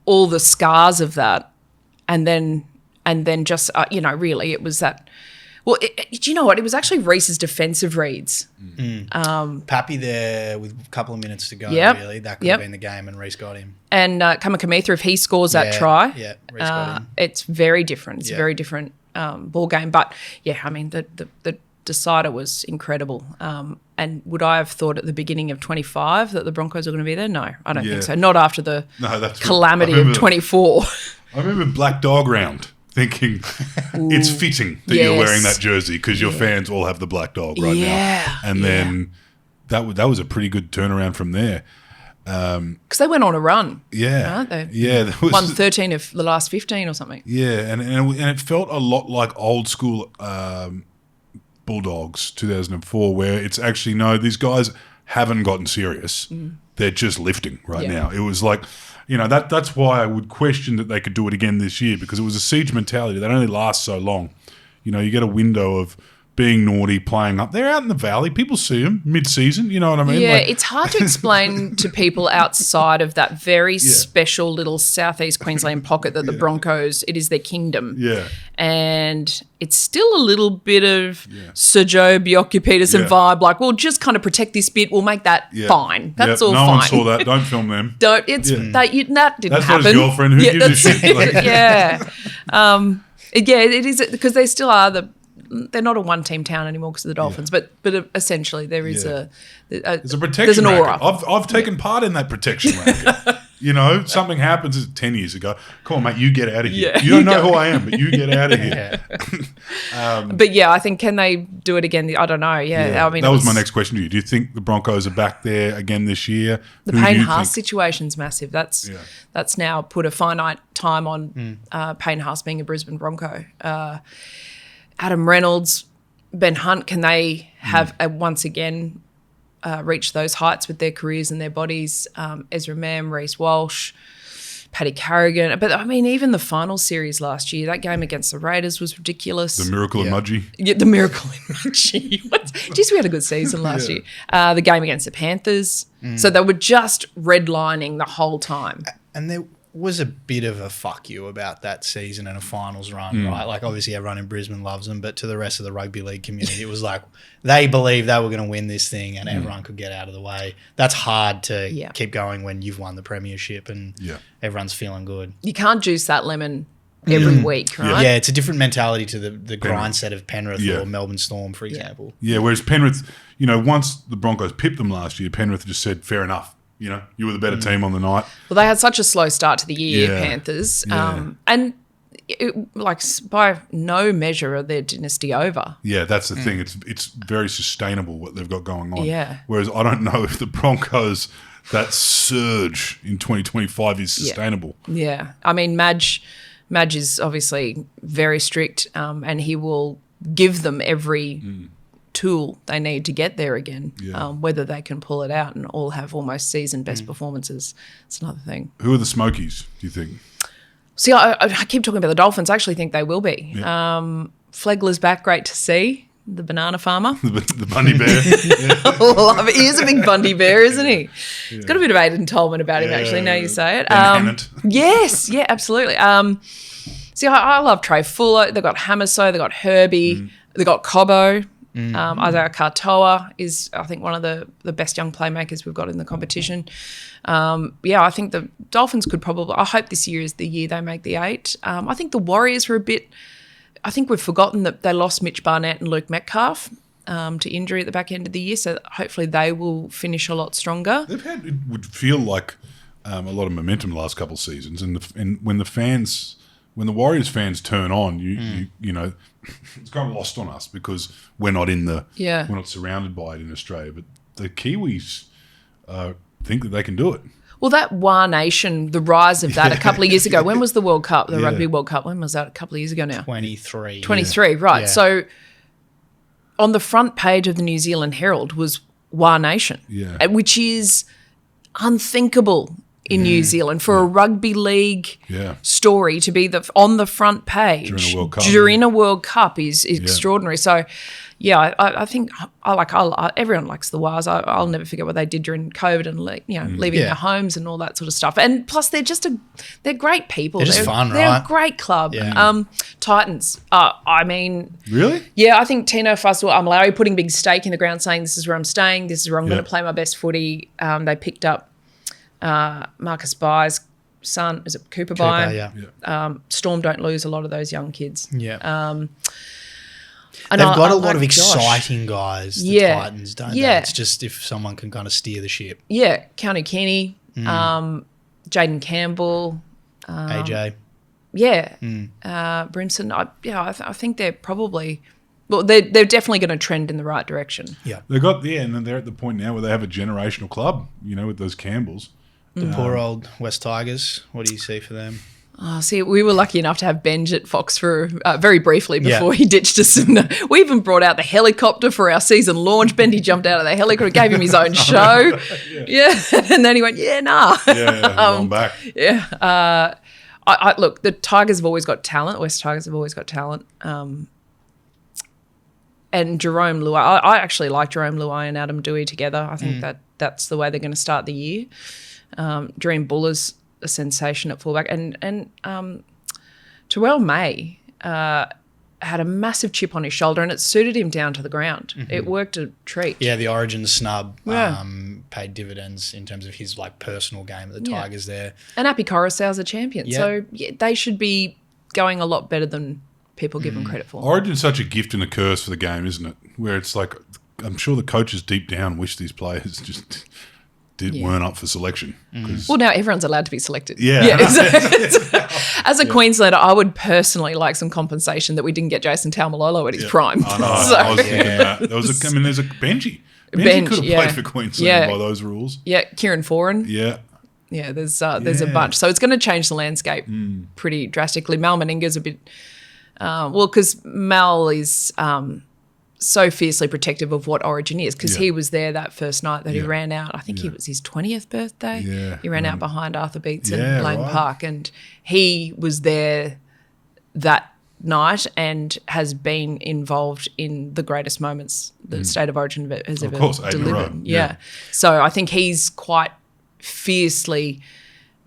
all the scars of that, and then just really it was that. Well, do you know what? It was actually Reece's defensive reads. Pappy there with a couple of minutes to go. Really, that could have been the game, and Reece got him. And Kamikamitha, if he scores that try, Reece got him. It's very different. It's a very different ball game. But I mean the decider was incredible. And would I have thought at the beginning of 25 that the Broncos were going to be there? No, I don't think so. Not after the calamity of 24. I remember Black Dog Round thinking it's fitting that you're wearing that jersey because your fans all have the Black Dog right now. And then that was a pretty good turnaround from there. Because they went on a run. Yeah. Aren't they? Yeah. Won 13 of the last 15 or something. Yeah, and it felt a lot like old school Bulldogs 2004 where it's actually, no, these guys haven't gotten serious. They're just lifting right now. It was like, that's why I would question that they could do it again this year because it was a siege mentality that only lasts so long. You get a window of being naughty, playing up. They're out in the valley. People see them mid-season. You know what I mean? Yeah, it's hard to explain to people outside of that very special little southeast Queensland pocket that the Broncos, it is their kingdom. Yeah. And it's still a little bit of Sir Joe Bjelke-Petersen vibe, like, we'll just kind of protect this bit. We'll make that fine. That's all fine. No one saw that. Don't film them. That didn't happen. That's not his girlfriend. Who gives a shit? Like, it is because they still are they're not a one-team town anymore because of the Dolphins, but essentially there is there's a protection. There's an aura. I've taken part in that protection racket. Something happens 10 years ago. Come on, mate, you get out of here. You don't know who I am, but you get out of here. But I think can they do it again? I don't know. I mean, that was my next question to you. Do you think the Broncos are back there again this year? The Payne Haas situation's massive. That's now put a finite time on Payne Haas being a Brisbane Bronco. Adam Reynolds, Ben Hunt, can they have once again reach those heights with their careers and their bodies? Ezra Mam, Reece Walsh, Paddy Carrigan. But, I mean, even the final series last year, that game against the Raiders was ridiculous. The miracle emoji. Yeah, the miracle emoji. Jeez, we had a good season last year. The game against the Panthers. So they were just redlining the whole time. And there was a bit of a fuck you about that season and a finals run, right? Like, obviously everyone in Brisbane loves them, but to the rest of the rugby league community, it was like they believed they were going to win this thing and everyone could get out of the way. That's hard to keep going when you've won the premiership and everyone's feeling good. You can't juice that lemon every week, right? Yeah, it's a different mentality to the grind set of Penrith or Melbourne Storm, for example. Yeah, whereas Penrith, you know, once the Broncos pipped them last year, Penrith just said, fair enough. You know, you were the better team on the night. Well, they had such a slow start to the year, Panthers. And by no measure are their dynasty over. Yeah, that's the thing. It's very sustainable what they've got going on. Yeah. Whereas I don't know if the Broncos, that surge in 2025 is sustainable. Yeah. I mean, Madge is obviously very strict, and he will give them every tool they need to get there again. Whether they can pull it out and all have almost season best performances, it's another thing. Who are the Smokies, do you think? See, I keep talking about the Dolphins. I actually think they will be. Flegler's back, great to see. The banana farmer. the Bundy Bear. Love it. He is a big Bundy Bear, isn't he? He's got a bit of Aidan Tolman about him, actually, now you say it. Yes, yeah, absolutely. See, I love Trey Fuller. They've got Hamaso, they've got Herbie, they've got Cobbo. Isaiah Katoa is, I think, one of the best young playmakers we've got in the competition. I think the Dolphins could probably – I hope this year is the year they make the 8. I think the Warriors were a bit – I think we've forgotten that they lost Mitch Barnett and Luke Metcalf to injury at the back end of the year, so hopefully they will finish a lot stronger. They've had – it would feel like a lot of momentum the last couple of seasons, and when the fans – when the Warriors fans turn on, you know, it's kind of lost on us because we're not we're not surrounded by it in Australia. But the Kiwis think that they can do it. Well, that War Nation, the rise of that a couple of years ago. When was the World Cup, the Rugby World Cup? When was that? A couple of years ago now. 23. 23, right. Yeah. So on the front page of the New Zealand Herald was War Nation, which is unthinkable in New Zealand for a rugby league story to be on the front page during a World Cup is extraordinary. So, I think everyone likes the Wars. I'll never forget what they did during COVID and leaving their homes and all that sort of stuff. And plus, they're they're great people. They're just fun, they're right? a great club. Yeah. Titans. I mean, really? Yeah, I think Tino Fasuamalawi putting big stake in the ground, saying this is where I'm staying. This is where I'm going to play my best footy. They picked up Marcus Bye's son, is it Cooper Bye? Storm don't lose a lot of those young kids. Yeah. They've got a lot of exciting guys, the Titans, don't they? It's just if someone can kind of steer the ship. Yeah, Keanu Kenny, Jaden Campbell. AJ. Brimson. I think they're probably... Well, they're definitely going to trend in the right direction. Yeah. They got and then they're at the point now where they have a generational club, you know, with those Campbells. The poor old West Tigers. What do you see for them? Oh, see, we were lucky enough to have Benj at Fox for very briefly before he ditched us. We even brought out the helicopter for our season launch. Bendy jumped out of the helicopter, gave him his own show. And then he went, nah. I'm back. Look, the Tigers have always got talent. West Tigers have always got talent. And Jerome Luai, I actually like Jerome Luai and Adam Dewey together. I think that's the way they're going to start the year. Dream Buller's a sensation at fullback. And Terrell May had a massive chip on his shoulder and it suited him down to the ground. It worked a treat. Yeah, the Origin snub paid dividends in terms of his personal game at the Tigers there. And Api Coruscant's a champion. Yeah. So they should be going a lot better than people give them credit for. Origin's such a gift and a curse for the game, isn't it? Where it's like, I'm sure the coaches deep down wish these players just weren't up for selection. Well, now everyone's allowed to be selected. Yeah. As a Queenslander, I would personally like some compensation that we didn't get Jason Taumalolo at his prime. I know. I was thinking that. There's a Benji. Benji could have played for Queensland by those rules. Yeah, Kieran Foran. Yeah. Yeah, there's a bunch. So it's going to change the landscape pretty drastically. Mal Meninga's a bit... because Mal is so fiercely protective of what Origin is, because he was there that first night that he ran out. I think it was his 20th birthday. Yeah. He ran out behind Arthur Beats in Lane Park, and he was there that night and has been involved in the greatest moments the State of Origin has ever delivered. Yeah. So I think he's quite fiercely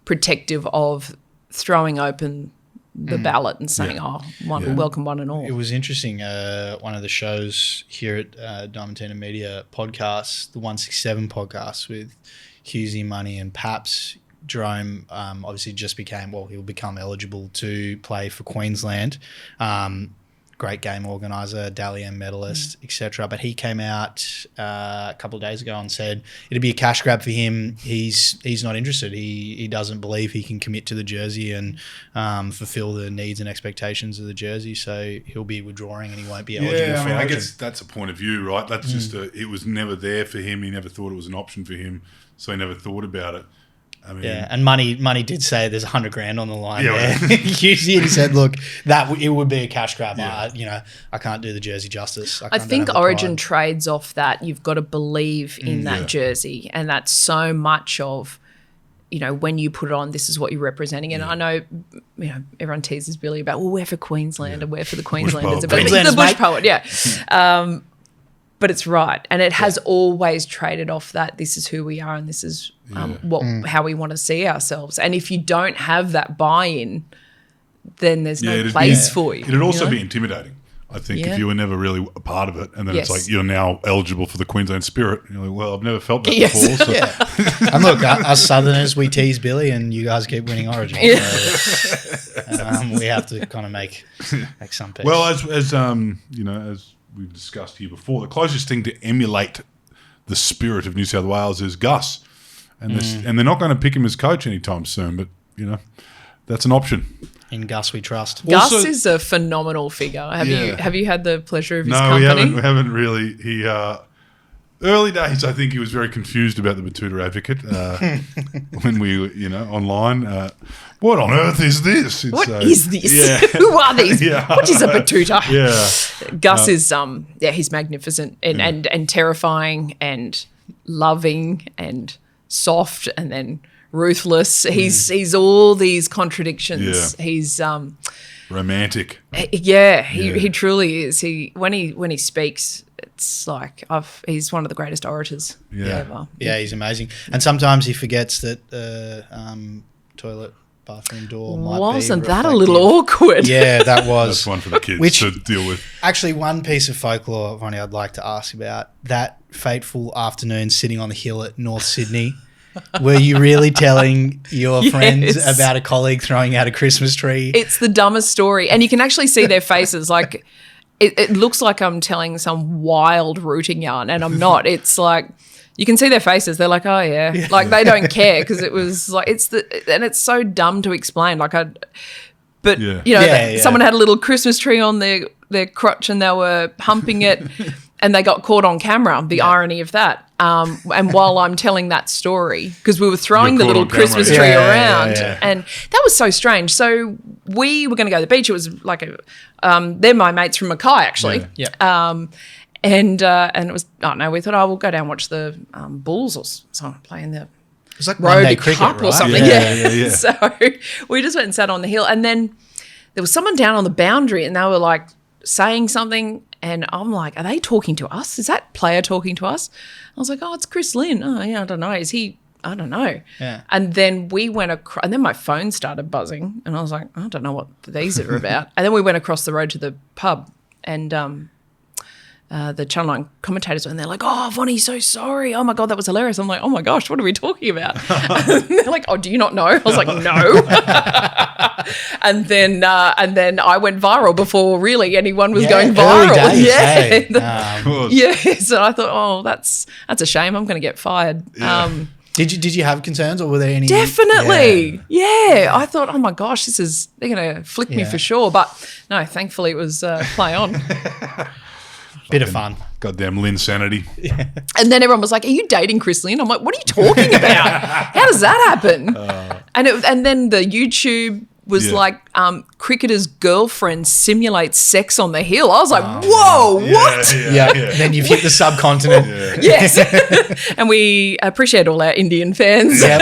protective of throwing open the ballot and saying, welcome one and all. It was interesting. One of the shows here at Diamantina Media podcast, the 167 podcast with Hughesy, Money and Paps, Jerome obviously just he'll become eligible to play for Queensland. Great game organiser, Dally M medalist, etc. But he came out a couple of days ago and said it'd be a cash grab for him. He's not interested. He doesn't believe he can commit to the jersey and fulfil the needs and expectations of the jersey. So he'll be withdrawing and he won't be eligible for Origin. I guess that's a point of view, right? That's just it was never there for him. He never thought it was an option for him, so he never thought about it. I mean, and money did say there's $100,000 on the line there. He said, look, it would be a cash grab. I can't do the jersey justice. I think Origin trades off that. You've got to believe in that jersey, and that's so much of, when you put it on, this is what you're representing. And I know, everyone teases Billy about, well, we're for Queensland and we're for the Queenslanders. The bush poet, But it's right, and it has always traded off that this is who we are and this is how we want to see ourselves. And if you don't have that buy-in, then there's no place for you. It'd also be intimidating, I think, if you were never really a part of it, and then it's like you're now eligible for the Queensland Spirit. And you're like, well, I've never felt that before. So. And look, us Southerners, we tease Billy, and you guys keep winning Origin. So, we have to kind of make some peace. Well, as we've discussed here before, the closest thing to emulate the spirit of New South Wales is Gus, and they're not going to pick him as coach anytime soon. But that's an option. In Gus we trust. Gus is a phenomenal figure. Have you had the pleasure of his company? No, we haven't really. He early days, I think he was very confused about the Betoota Advocate when we were, online. What on earth is this? What is this? Yeah. Who are these? What is a Betoota? Gus is he's magnificent and terrifying and loving and soft and then ruthless. He's all these contradictions. He's romantic. He truly is. When he speaks, it's like he's one of the greatest orators ever. Yeah, he's amazing. And sometimes he forgets that toilet bathroom door might Wasn't that a little awkward? Yeah, that was. That's one for the kids to deal with. Actually, one piece of folklore, Ronnie, I'd like to ask about. That fateful afternoon sitting on the hill at North Sydney. Were you really telling your friends about a colleague throwing out a Christmas tree? It's the dumbest story. And you can actually see their faces. Like, it looks like I'm telling some wild rooting yarn, and I'm not. It's like, you can see their faces. They're like, oh, yeah. Like, they don't care because it was like, and it's so dumb to explain. Like, someone had a little Christmas tree on their crotch and they were humping it and they got caught on camera, the irony of that. And while I'm telling that story, because we were throwing the little Christmas tree around, and that was so strange. So we were going to go to the beach. It was like they're my mates from Mackay, actually. And it was, I don't know, we thought, we'll go down and watch the Bulls or something playing the it's like Rugby cricket, Cup right? or something. Yeah. So we just went and sat on the hill, and then there was someone down on the boundary and they were like saying something, and I'm like, are they talking to us? Is that player talking to us? I was like, oh, it's Chris Lynn. Oh, yeah, I don't know. Is he? I don't know. Yeah. And then we went across, and then my phone started buzzing, and I was like, I don't know what these are about. And then we went across the road to the pub, and the Channel 9 commentators were, and they're like, oh, Vonnie, so sorry. Oh, my God, that was hilarious. I'm like, oh, my gosh, what are we talking about? And they're like, oh, do you not know? I was like, no. And then I went viral before really anyone was going viral. Days, So I thought, oh, that's a shame. I'm going to get fired. Yeah. Did you have concerns, or were there any? Definitely. Yeah. I thought, oh, my gosh, they're going to flick me for sure. But no, thankfully it was play on. Bit of fun. Goddamn Lynn sanity. Yeah. And then everyone was like, are you dating Chris Lynn? I'm like, what are you talking about? How does that happen? And then the YouTube was like cricketers' girlfriends simulate sex on the hill. I was like, whoa, what? Yeah. Then you've hit the subcontinent. Yes. And we appreciate all our Indian fans. Yep.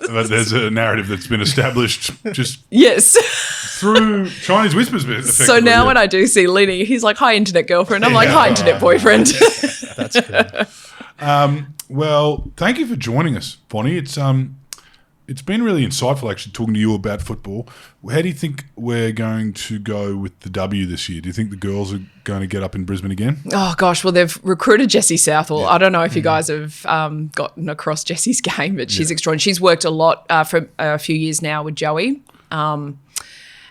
But there's a narrative that's been established just Yes. through Chinese whispers. So now when I do see Lenny, he's like, hi, internet girlfriend. I'm like, hi, internet boyfriend. That's good. Well, thank you for joining us, Bonnie. It's been really insightful actually talking to you about football. How do you think we're going to go with the W this year? Do you think the girls are going to get up in Brisbane again? Oh, gosh. Well, they've recruited Jessie Southwell. I don't know if you guys have gotten across Jessie's game, but she's extraordinary. She's worked a lot for a few years now with Joey.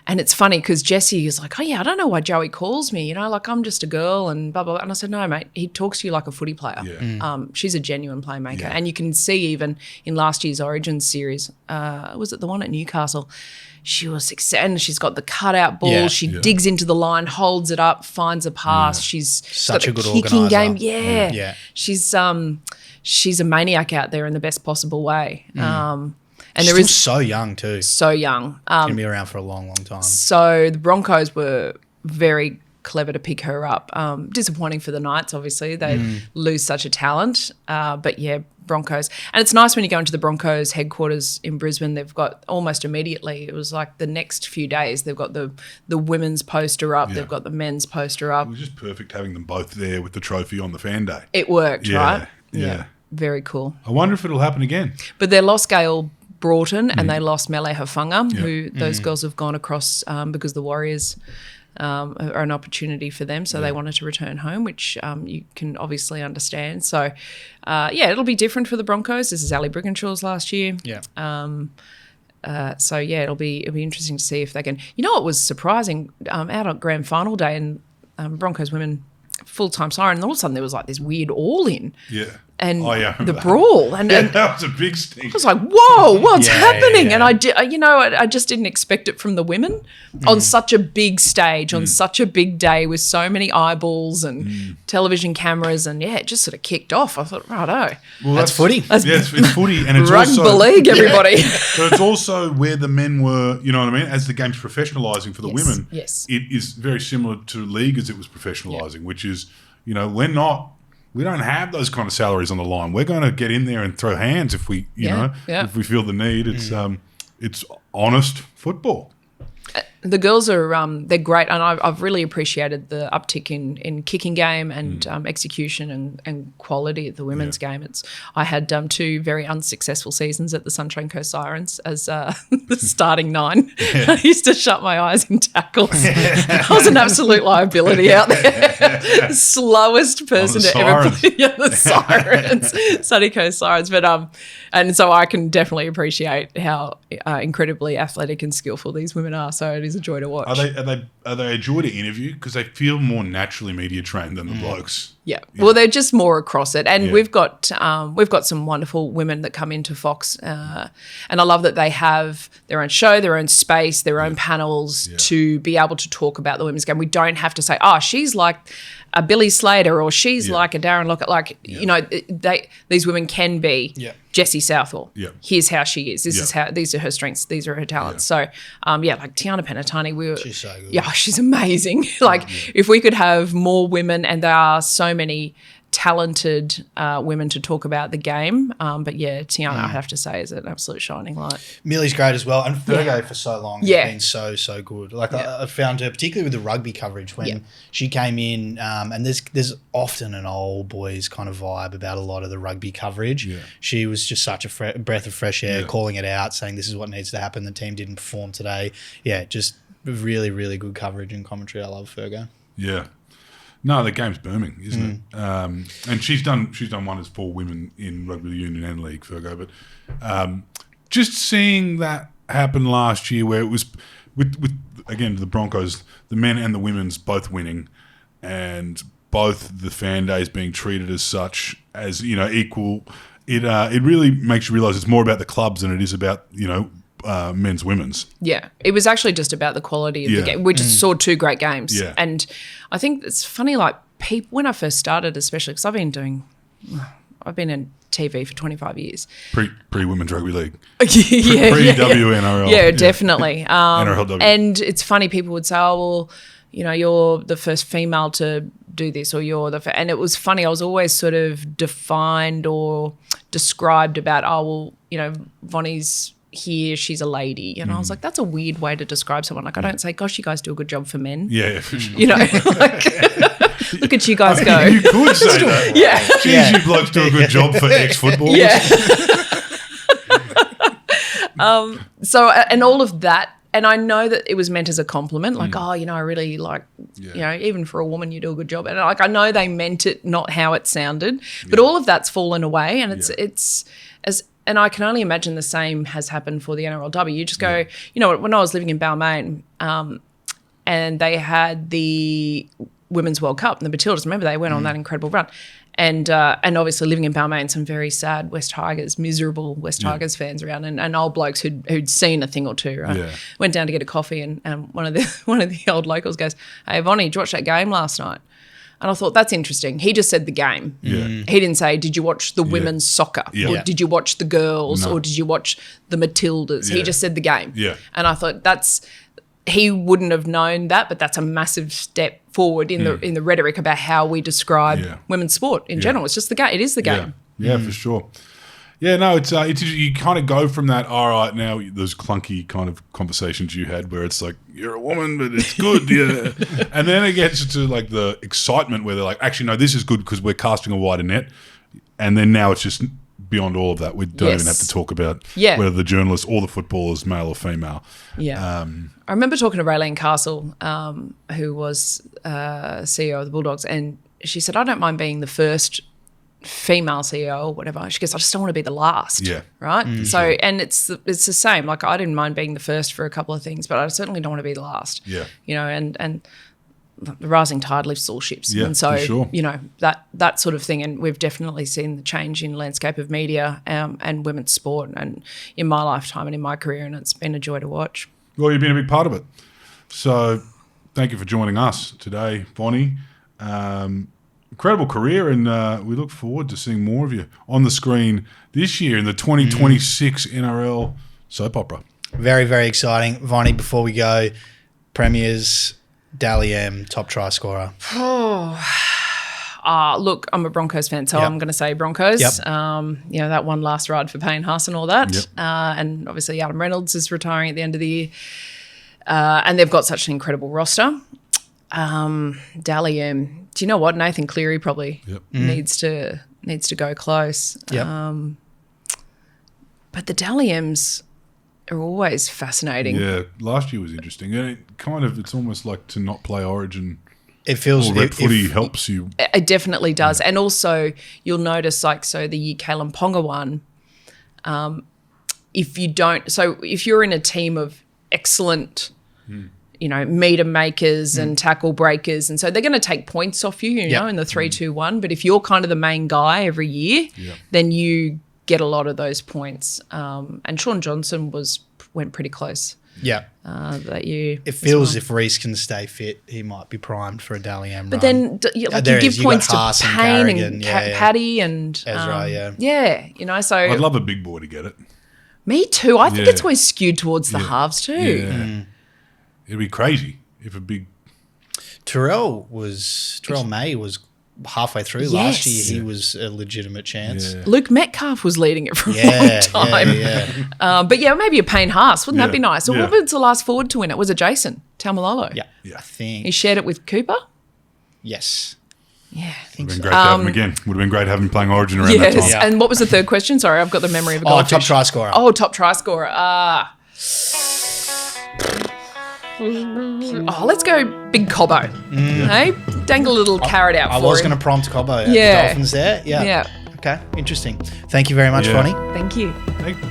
And it's funny because Jessie is like, oh, yeah, I don't know why Joey calls me. Like I'm just a girl and blah, blah, blah. And I said, no, mate, he talks to you like a footy player. Yeah. She's a genuine playmaker. Yeah. And you can see even in last year's Origins series, was it the one at Newcastle? She was and she's got the cutout ball. Yeah. She digs into the line, holds it up, finds a pass. She's Such got a good kicking game. organiser. Yeah. She's a maniac out there in the best possible way. And She's there still is so young too. so young. Going to be around for a long, long time. So the Broncos were very clever to pick her up. Disappointing for the Knights, obviously. They lose such a talent. But, yeah, Broncos. And it's nice when you go into the Broncos headquarters in Brisbane, they've got almost immediately, it was like the next few days, they've got the women's poster up, they've got the men's poster up. It was just perfect having them both there with the trophy on the fan day. It worked, right? Yeah. Very cool. I wonder if it'll happen again. But they lost Gail Broughton and they lost Mele Hafanga, Yep. who those girls have gone across because the Warriors are an opportunity for them. So they wanted to return home, which you can obviously understand. So, it'll be different for the Broncos. This is Ali Brickenshaw's last year. Yeah. It'll be interesting to see if they can. You know what was surprising? Out on grand final day and Broncos women full-time siren, and all of a sudden there was like this weird all-in. Yeah. And I remember the that. brawl. And That was a big stink. I was like, whoa, what's happening? yeah. And I just didn't expect it from the women on such a big stage, on such a big day with so many eyeballs and television cameras. And, it just sort of kicked off. I thought, righto. Well, That's footy. It's footy. And it's Rugby also league, everybody. But it's also where the men were, you know what I mean? As the game's professionalising for the women, yes. it is very similar to league as it was professionalising, which is, we don't have those kind of salaries on the line. We're going to get in there and throw hands if we, if we feel the need. It's honest football. The girls are they're great, and I've really appreciated the uptick in kicking game and execution and quality at the women's game. I had 2 very unsuccessful seasons at the Sunshine Coast Sirens as the starting 9. I used to shut my eyes in tackles. I was an absolute liability out there. Slowest person to ever play the Sirens, Sunny Coast Sirens. But and so I can definitely appreciate how incredibly athletic and skillful these women are. So it is a joy to watch. Are they a joy to interview because they feel more naturally media trained than the blokes? Yeah. Well, they're just more across it, and we've got some wonderful women that come into Fox, and I love that they have their own show, their own space, their own panels to be able to talk about the women's game. We don't have to say, she's like a Billy Slater or she's like a Darren Lockett. Like these women can be Jessie Southwell. Yeah. Here's how she is. These are her strengths. These are her talents. So like Tiana Penatani, She's so good. Yeah, she's amazing. If we could have more women, and there are so many talented women to talk about the game. But Tiana, I have to say, is an absolute shining light. Millie's great as well, and Fergo for so long has been so good. I found her, particularly with the rugby coverage, when she came in, and there's often an old boys kind of vibe about a lot of the rugby coverage. Yeah. She was just such a breath of fresh air, calling it out, saying this is what needs to happen. The team didn't perform today. Yeah, just really, really good coverage and commentary. I love Fergo. Yeah. No, the game's booming, isn't it? And she's done wonders for women in rugby union and league, Fergo. But just seeing that happen last year, where it was with again the Broncos, the men and the women's both winning, and both the fan days being treated as such, as equal. It really makes you realise it's more about the clubs than it is about men's, women's. Yeah, it was actually just about the quality of the game. We just saw 2 great games. Yeah. And I think it's funny, like people, when I first started, especially because I've been in TV for 25 years. Pre-Women's Rugby League. Pre-WNRL. Yeah, definitely. NRLW. And it's funny, people would say, oh, well, you know, you're the first female to do this, or you're the and it was funny, I was always sort of defined or described about, oh, well, you know, Vonnie's here, she's a lady. And I was like, that's a weird way to describe someone. Like, I don't say, gosh, you guys do a good job for men. Yeah, for sure. You know, like, look at you guys go. You could say that. Yeah. Geez, you blokes do a good job for ex-footballers. Yeah. So, and all of that, and I know that it was meant as a compliment, like, oh, you know, I really like, you know, even for a woman, you do a good job. And like, I know they meant it, not how it sounded, but all of that's fallen away. And it's as, and I can only imagine the same has happened for the NRLW. You just go, you know, when I was living in Balmain, and they had the Women's World Cup and the Betootas, remember they went on that incredible run. And obviously living in Balmain, some very sad West Tigers, miserable West Tigers fans around, and old blokes who'd seen a thing or two. Right? Yeah. Went down to get a coffee, and one of the old locals goes, "Hey, Vonnie, did you watch that game last night?" And I thought, that's interesting. He just said the game. Yeah. He didn't say, did you watch the women's soccer? Yeah. Or did you watch the girls? No. Or did you watch the Matildas? Yeah. He just said the game. Yeah. And I thought he wouldn't have known that, but that's a massive step forward in the rhetoric about how we describe women's sport in general. It's just the game. It is the game. Yeah, for sure. Yeah, no, it's you kind of go from that, all right, now those clunky kind of conversations you had where it's like, you're a woman, but it's good, yeah. And then it gets to like the excitement where they're like, actually, no, this is good because we're casting a wider net. And then now it's just beyond all of that. We don't even have to talk about whether the journalist or the footballer is male or female. Yeah. I remember talking to Raylene Castle, who was CEO of the Bulldogs, and she said, I don't mind being the first female CEO or whatever. She goes, I just don't want to be the last. Yeah. Right? So, and it's the same. Like, I didn't mind being the first for a couple of things, but I certainly don't want to be the last. Yeah. You know, and the rising tide lifts all ships. Yeah, and so, for sure. you know, that sort of thing. And we've definitely seen the change in landscape of media and women's sport and in my lifetime and in my career, and it's been a joy to watch. Well, you've been a big part of it. So thank you for joining us today, Vonnie. Incredible career, and we look forward to seeing more of you on the screen this year in the 2026 NRL soap opera. Very, very exciting. Vonnie, before we go, Premiers, Dally M, top try scorer. Look, I'm a Broncos fan, so I'm going to say Broncos. Yep. You know, that one last ride for Payne Haas and all that. Yep. And obviously Adam Reynolds is retiring at the end of the year. And they've got such an incredible roster. Dally M. Do you know what? Nathan Cleary probably needs to go close. Yep. But the Dally M's are always fascinating. Yeah, last year was interesting. And it's almost like to not play Origin. It feels rep footy helps you. It definitely does. And also you'll notice, like, so the year Kalen Ponga won, if you're in a team of excellent you know, meter makers and tackle breakers, and so they're going to take points off you, you know, in the 3-2-1. But if you're kind of the main guy every year, then you get a lot of those points. And Sean Johnson went pretty close. Yeah, that year. It feels if Reece can stay fit, he might be primed for a Dally M. But then, you give points to Payne and Paddy and Ezra. you know. So I'd love a big boy to get it. Me too. I think it's always skewed towards the halves too. Yeah. It'd be crazy if a big Terrell May was halfway through last year. He was a legitimate chance. Yeah. Luke Metcalf was leading it for a long time. But maybe a Payne Haas. Wouldn't that be nice? Or what was the last forward to win it? Was it Jason Taumalolo? Yeah, I think he shared it with Cooper. Yes. Yeah, I think would have been great to have him again. Would have been great having him playing Origin around that time. Yes, and what was the third question? Sorry, I've got the memory of a goldfish. Top try scorer. Oh, top try scorer. Let's go Big Cobbo. Hey, dangle a little carrot out for him. I was going to prompt Cobbo. The Dolphins there. Yeah. Okay, interesting. Thank you very much, Vonnie. Thank you. Thank you.